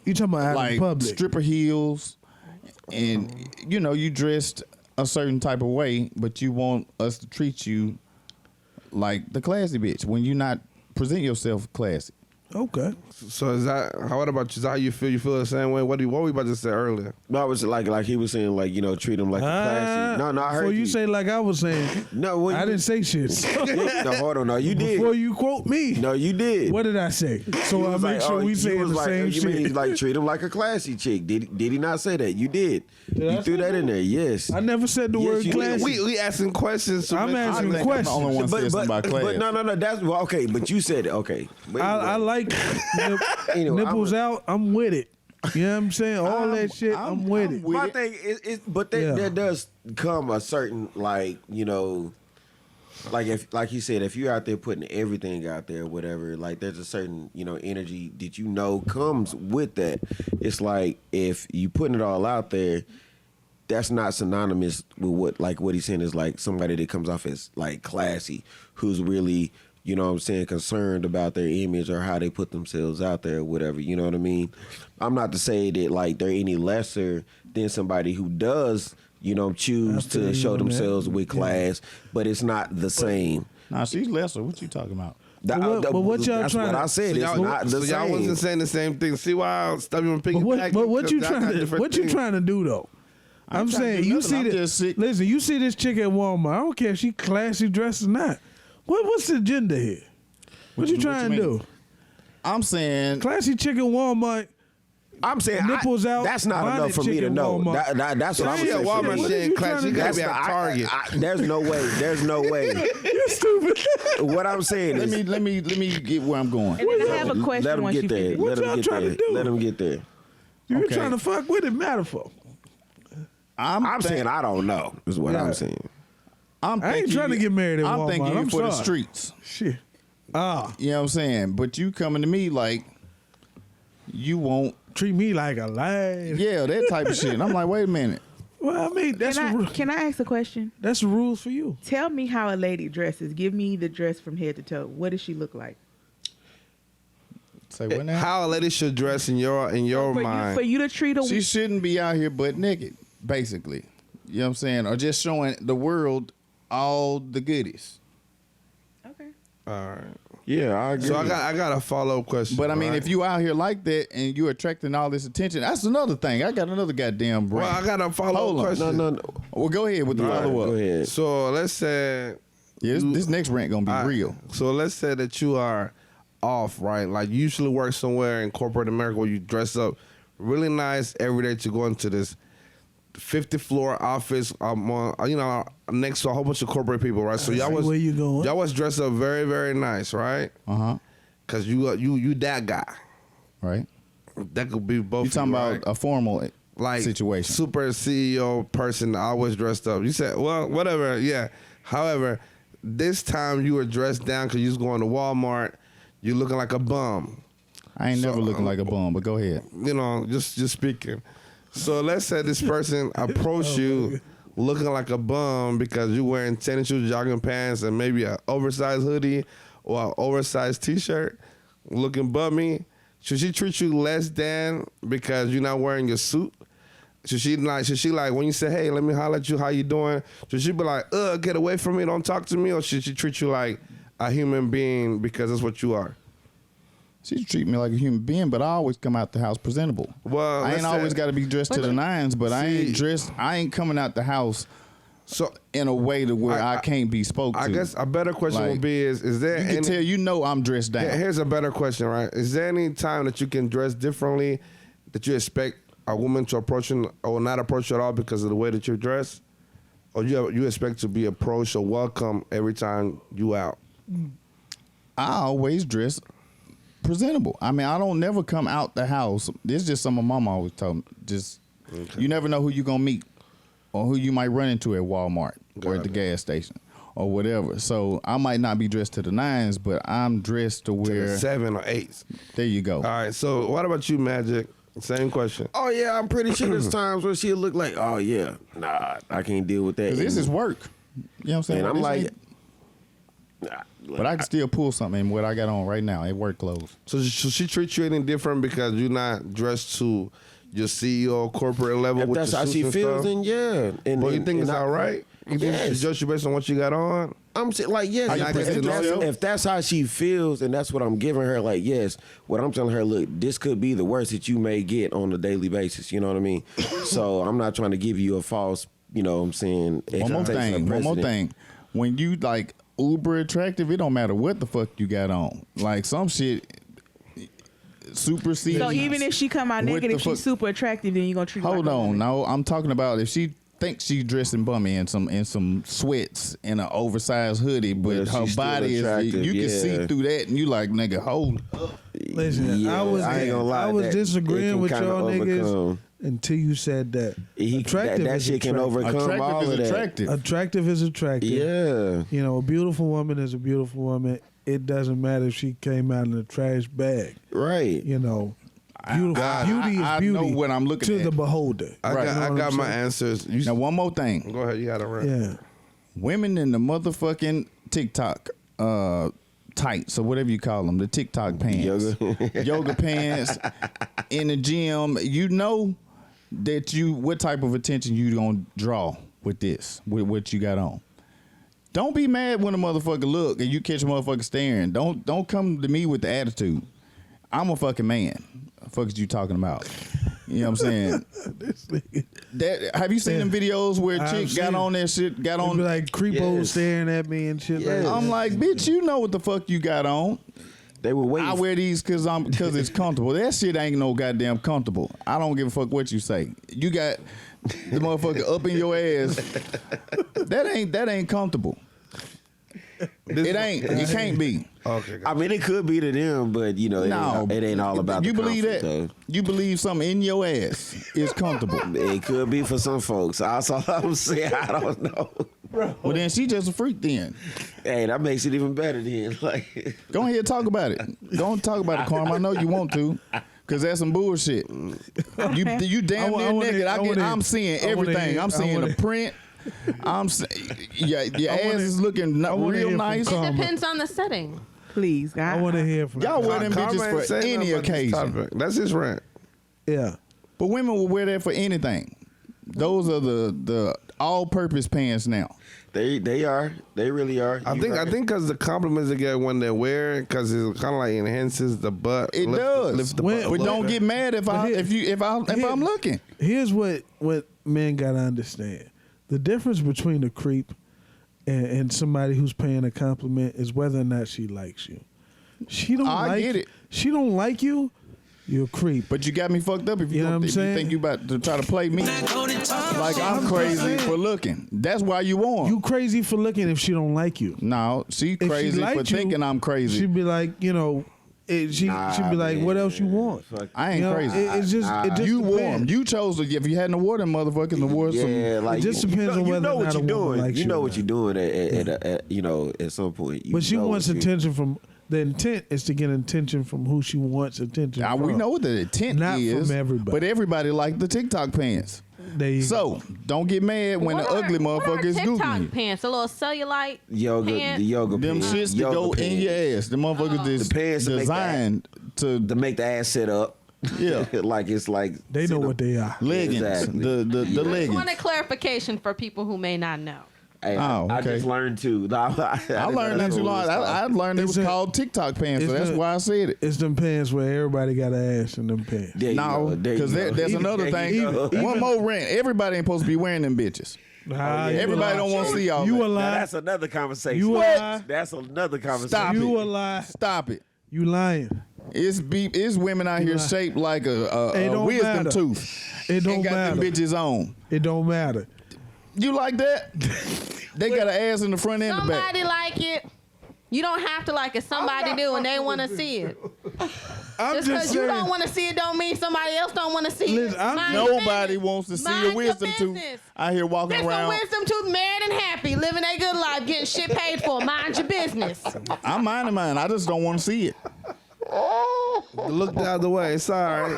talking about out Like in public? stripper heels, and you dressed a certain type of way, but you want us to treat you like the classy bitch when you not present yourself classy. Okay. So is that what about you? Is that how you feel? You feel the same way? What we about to say earlier? No, I was like he was saying, like, treat him like a classy. No, I heard Before you say like I was saying. No, I didn't say shit. No, hold on. No, you did. Before you quote me. No, you did. What did I say? So He I was make like, sure we you say was the like, same you shit. mean like treat him like a classy chick? Did he not say that? You did. Did I You threw say that in there. Yes. I never said the word you did. classy. We asking questions. So I'm asking think I'm the questions. only one saying something about class. But no. That's okay. But you said it. Okay. But I like Anyway, nipples out. I'm with it. You know what I'm saying? All that shit. I'm with it. My thing is, but there does come a certain like like he said, if you're out there putting everything out there, whatever, like there's a certain energy that comes with that. It's like if you putting it all out there, that's not synonymous with what he's saying is like somebody that comes off as like classy, who's really concerned about their image or how they put themselves out there or whatever. You know what I mean? I'm not to say that like they're any lesser than somebody who does, choose to show themselves with class, but it's not the same. Nah, she's lesser. What you talking about? But what y'all that's trying what to- I said. So It's y'all, not the so same. y'all wasn't saying the same thing. See why I stop you from picking But what you trying to do though? I'm trying to saying do you nothing. see I'm this. just sick. Listen, you see this chick at Walmart. I don't care if she classy dressed or not. What's the agenda here? What you trying to do? I'm saying Classy chick at Walmart I'm saying nipples out. That's not bonnet enough for me chick to in know. Walmart. That's what I'm Yeah, saying. Walmart for shit me. ain't class. You gotta be at That's Target. There's no way. There's no way. You're stupid. What I'm saying is, Let me get where I'm going. And then I have a question let him once get you there. finish. What Let him y'all get trying to there. do? Let him get there. You're Okay. trying to fuck with it, matter for. I'm saying I don't know. Is what I'm saying. I ain't trying to get married at I'm Walmart. thinking I'm for the sorry. streets. Shit. Ah, You know what I'm saying? But you coming to me like you won't treat me like a lion. Yeah, that type of shit. And I'm like, wait a minute. Well, I mean, that's Can I ask a question? That's the rules for you. Tell me how a lady dresses. Give me the dress from head to toe. What does she look like? Say what now? How a lady should dress in your mind. For you to treat a She shouldn't be out here butt naked, basically. You know what I'm saying? Or just showing the world all the goodies. All right. Yeah, I agree. So I got a follow-up question. But I mean, right? if you out here like that and you attracting all this attention, that's another thing. I got another goddamn brain. Well, I got a follow-up Hold on. question. No. Well, go ahead with the All right, follow-up. Go ahead. So let's say this next rant gonna be All right. real. So let's say that you are off, right? Like you usually work somewhere in corporate America where you dress up really nice every day to go into this 50th floor office, next to a whole bunch of corporate people, right? So y'all was where you going? Y'all was dressed up very, very nice, right? Cause you that guy, right? That could be both. You talking right? about a formal like situation? Super CEO person, always dressed up. You said, well, whatever, yeah. However, this time you were dressed down because you was going to Walmart. You looking like a bum. I ain't never looking like a bum, but go ahead. You know, just speaking. So let's say this person approached you looking like a bum because you wearing tennis shoes, jogging pants, and maybe an oversized hoodie or an oversized T-shirt, looking bummy. Should she treat you less than because you're not wearing your suit? Should she like when you say, hey, let me holler at you, how you doing? Should she be like, get away from me, don't talk to me? Or should she treat you like a human being because that's what you are? She treat me like a human being, but I always come out the house presentable. Well, I ain't always got to be dressed to the nines, but I ain't coming out the house so in a way to where I can't be spoke to. I guess a better question Like, would be is there you can tell I'm dressed down. Here's a better question, right? Is there any time that you can dress differently that you expect a woman to approach you or not approach you at all because of the way that you dress? Or you expect to be approached or welcome every time you out? I always dress presentable. I mean, I don't never come out the house. This is just something my mama always told me. Just you never know who you gonna meet or who you might run into at Walmart or at the gas station or whatever. So I might not be dressed to the nines, but I'm dressed to where 7 or 8. There you go. All right. So what about you, Magic? Same question. Oh yeah, I'm pretty sure there's times where she'll look like, oh yeah, nah, I can't deal with that. 'Cause this is work. You know what I'm saying? And I'm This like, ain't- but I can still pull something in what I got on right now. It work clothes. So should she treat you any different because you're not dressed to your CEO corporate level if with that's your how suits she and feels, stuff? then yeah. But you think it's all right? You think she Yes. should judge you based on what you got on? I'm saying, like, yes, How you present yourself? if that's how she feels and that's what I'm giving her, like, yes, what I'm telling her, look, this could be the worst that you may get on a daily basis. You know what I mean? So I'm not trying to give you a false, you know what I'm saying? One more thing. When you like uber attractive, it don't matter what the fuck you got on. Like some shit supersedes. So even if she come out what naked, the if she's fuck- super attractive, then you gonna treat her Hold like a on, woman. no, I'm talking about if she thinks she dressing bummy in some sweats and an oversized hoodie, but Yeah, her she's still body is attractive, you can see yeah. through that, and you like nigga, hold up. Listen, Yeah, I ain't gonna lie, I was that- it disagreeing can with kinda y'all niggas overcome. until you said that. Attractive that is shit can attractive. overcome all of that. Attractive is attractive. Yeah. You know, a beautiful woman is a beautiful woman. It doesn't matter if she came out in a trash bag. Right. You know, beauty is I beauty know what I'm looking to at. the beholder. I Right. got, You know I what got I'm my saying? answers. Now one more thing. Go ahead. You got it right. Yeah. Women in the motherfucking TikTok tights or whatever you call them, the TikTok pants, yoga pants, in the gym. You know that what type of attention you gonna draw with this, with what you got on. Don't be mad when a motherfucker look and you catch a motherfucker staring. Don't come to me with the attitude. I'm a fucking man. The fuck is you talking about? You know what I'm saying? Have you seen them videos where a chick got on that shit, got on like creepos Yes. staring at me and shit. Yes. Like I'm like, bitch, you know what the fuck you got on. They were waiting. I wear these because it's comfortable. That shit ain't no goddamn comfortable. I don't give a fuck what you say. You got the motherfucker up in your ass. That ain't comfortable. It ain't. It can't be. Okay. I mean, it could be to them, but you know, it ain't all about. You the believe comfort, that? though. You believe something in your ass is comfortable? It could be for some folks. That's all I'm saying. I don't know. Well, then she just a freak then. Hey, that makes it even better then. Like, go ahead and talk about it. Go and talk about it, Carm. I know you want to. Cause that's some bullshit. You damn near nigga. I'm seeing everything. I'm seeing the print. Your ass is looking real nice. It depends on the setting. Please, God. I want to hear from y'all. Wear them bitches for any occasion. That's his rant. Yeah, but women will wear that for anything. Those are the all-purpose pants now. They are. They really are. I think because the compliments they get when they're wearing, because it kind of like enhances the butt. It does. Lift the but butt. don't get mad if I'm looking. Here's what men gotta understand: the difference between a creep and somebody who's paying a compliment is whether or not she likes you. She don't I like get it. She don't like you. You're a creep. But you got me fucked up if you, know what I'm if you saying? think you about to try to play me like I'm crazy for looking. That's why you want. You crazy for looking if she don't like you. No, she crazy for thinking I'm crazy. She'd be like, she'd be like, what else you want? I ain't crazy. It just you depends. warm. You chose to. If you hadn't wore them motherfuckers, the wore some. like it just depends on whether or not a woman likes you know or what not. you're doing at some point. But she wants attention from. The intent is to get attention from who she wants attention Now, from. we know what the intent Not is, from everybody. but everybody like the TikTok pants. So don't get mad when the ugly motherfucker is TikTok googling you. pants, a little cellulite the yoga Them pants. shits that go in your ass. The motherfuckers is The pants that designed to make the ass sit up. Yeah, like it's like they know what they are. Leggings. Exactly. The I just leggings. want a clarification for people who may not know. Hey, Oh, I okay. just learned too. I learned that too long. I learned it was called TikTok pants, so that's why I said it. It's them pants where everybody got an ass in them pants. No, because there's another thing. One more rant. Everybody ain't supposed to be wearing them bitches. Everybody don't want to see all You that. a lie. Now, that's another conversation. You a lie. That's another conversation. Stop You it. a lie. Stop it. You lying. It's women out here shaped like a don't wisdom matter. tooth. It don't and got matter. them bitches on. It don't matter. You like that? They got an ass in the front and the back. Somebody like it. You don't have to like it. Somebody do, and they want to see it. Just because you don't want to see it, don't mean somebody else don't want to see it. Mind your Nobody business. wants to see Mind a wisdom your tooth business. out here walking There's a around. wisdom tooth, married and happy, living a good life, getting shit paid for. Mind your business. I'm minding mine. I just don't want to see it. Look the other way. Sorry.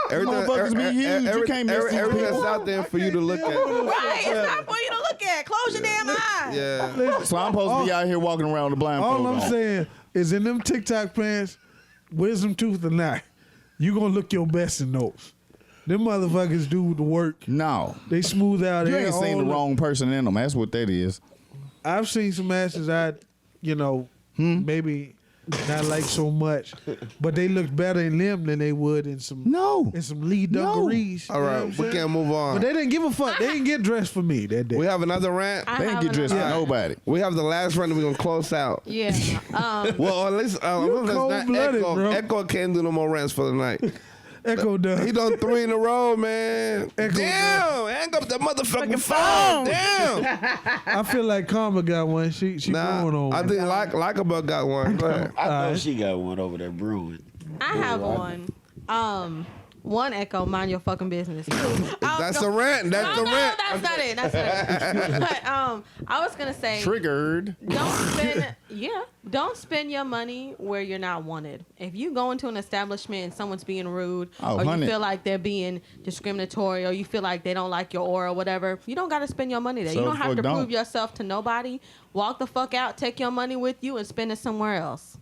Motherfuckers be huge. You can't miss these everything that's people. out there for you to look at. Right, it's not for you to look at. Close your damn eyes. Yeah. So I'm supposed to be out here walking around with a blindfold All I'm on. saying is in them TikTok pants, wisdom tooth or not, you gonna look your best in those. Them motherfuckers do the work. No. They smooth out You hair. ain't seen the wrong person in them. That's what that is. I've seen some asses maybe not like so much, but they look better in them than they would in some Lee dungarees. All right, we can't move on. But they didn't give a fuck. They didn't get dressed for me that day. We have another rant. I They didn't have get dressed for another- nobody. We have the last rant and we're going to close out. Yeah. Well, at least cold-blooded, bro. Echo can't do no more rants for the night. Echo done. He done 3 in a row, man. Damn, hang up the motherfucking phone. Damn. I feel like Karma got one. She going on. I think Likeable got one. Go ahead. I know she got one over there brewing. I have one. One Echo, mind your fucking business. That's a rant. That's the rant. That's not it. That's not it. But I was gonna say, Triggered. Don't spend your money where you're not wanted. If you go into an establishment and someone's being rude, or you feel like they're being discriminatory, or you feel like they don't like your aura or whatever, you don't gotta spend your money there. So you don't have to don't. prove yourself to nobody. Walk the fuck out, take your money with you, and spend it somewhere else.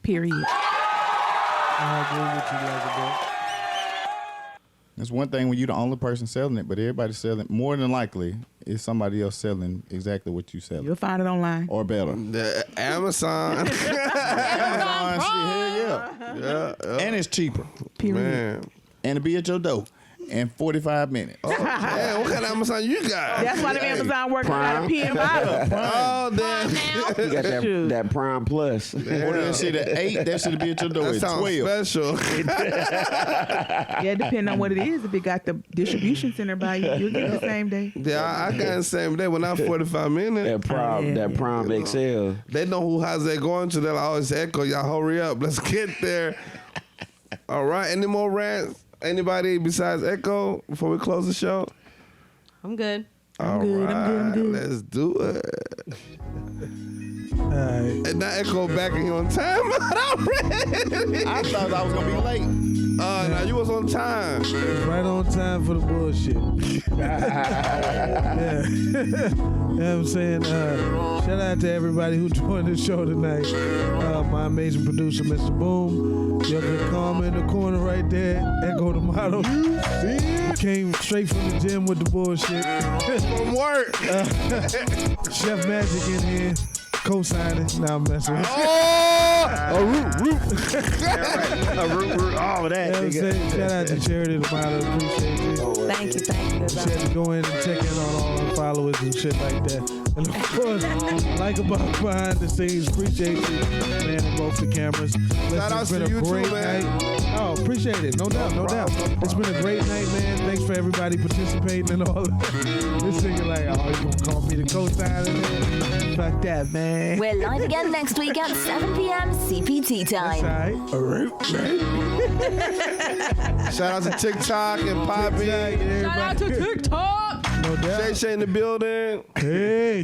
Period. I agree with you, Likeable. It's one thing when you're the only person selling it, but everybody's selling. More than likely, it's somebody else selling exactly what you selling. You'll find it online. Or better. The Amazon. Amazon shit, hell yeah. Yeah. And it's cheaper. Period. Man. And to be at your door. and 45 minutes. Oh, damn, what kind of Amazon you got? That's why the Amazon workers got a pen bottle. Oh, damn. You got that Prime Plus. Order that shit at 8, that should be at your door That at sounds 12. special. Yeah, depending on what it is. If it got the distribution center by you, you'll get it the same day. Yeah, I got the same day when I'm 45 minutes. That Prime XL. They know who how's they going to. They'll always echo, y'all hurry up. Let's get there. All right. Any more rants? Anybody besides Echo before we close the show? I'm good. All right. Let's do it. And now Echo back in here on time. I thought I was going to be late. Now you was on time. Right on time for the bullshit. Yeah. You know what I'm saying? Shout out to everybody who joined the show tonight. My amazing producer, Mr. Boom. Your good karma in the corner right there. Echo the model. Came straight from the gym with the bullshit. From work. Chef Magic in here. Co-signing. Now I'm messing with you. A root. All of that. You know what I'm saying? Shout out to Charity the model. Appreciate you. Thank you. Appreciate you. Go in and check in on all the followers and shit like that. And of course, like about behind the scenes, appreciate you, man, in both the cameras. Shout out It's been to a you great too, man. night. Oh, appreciate it. No doubt. It's been a great night, man. Thanks for everybody participating and all that. This nigga like, oh, you gonna call me the co-signer? Fuck that, man. We're live again next week at 7 p.m. CPT time. All right. Shout out to TikTok and Poppy. Shout out to TikTok. No doubt. Shay in the building. Hey.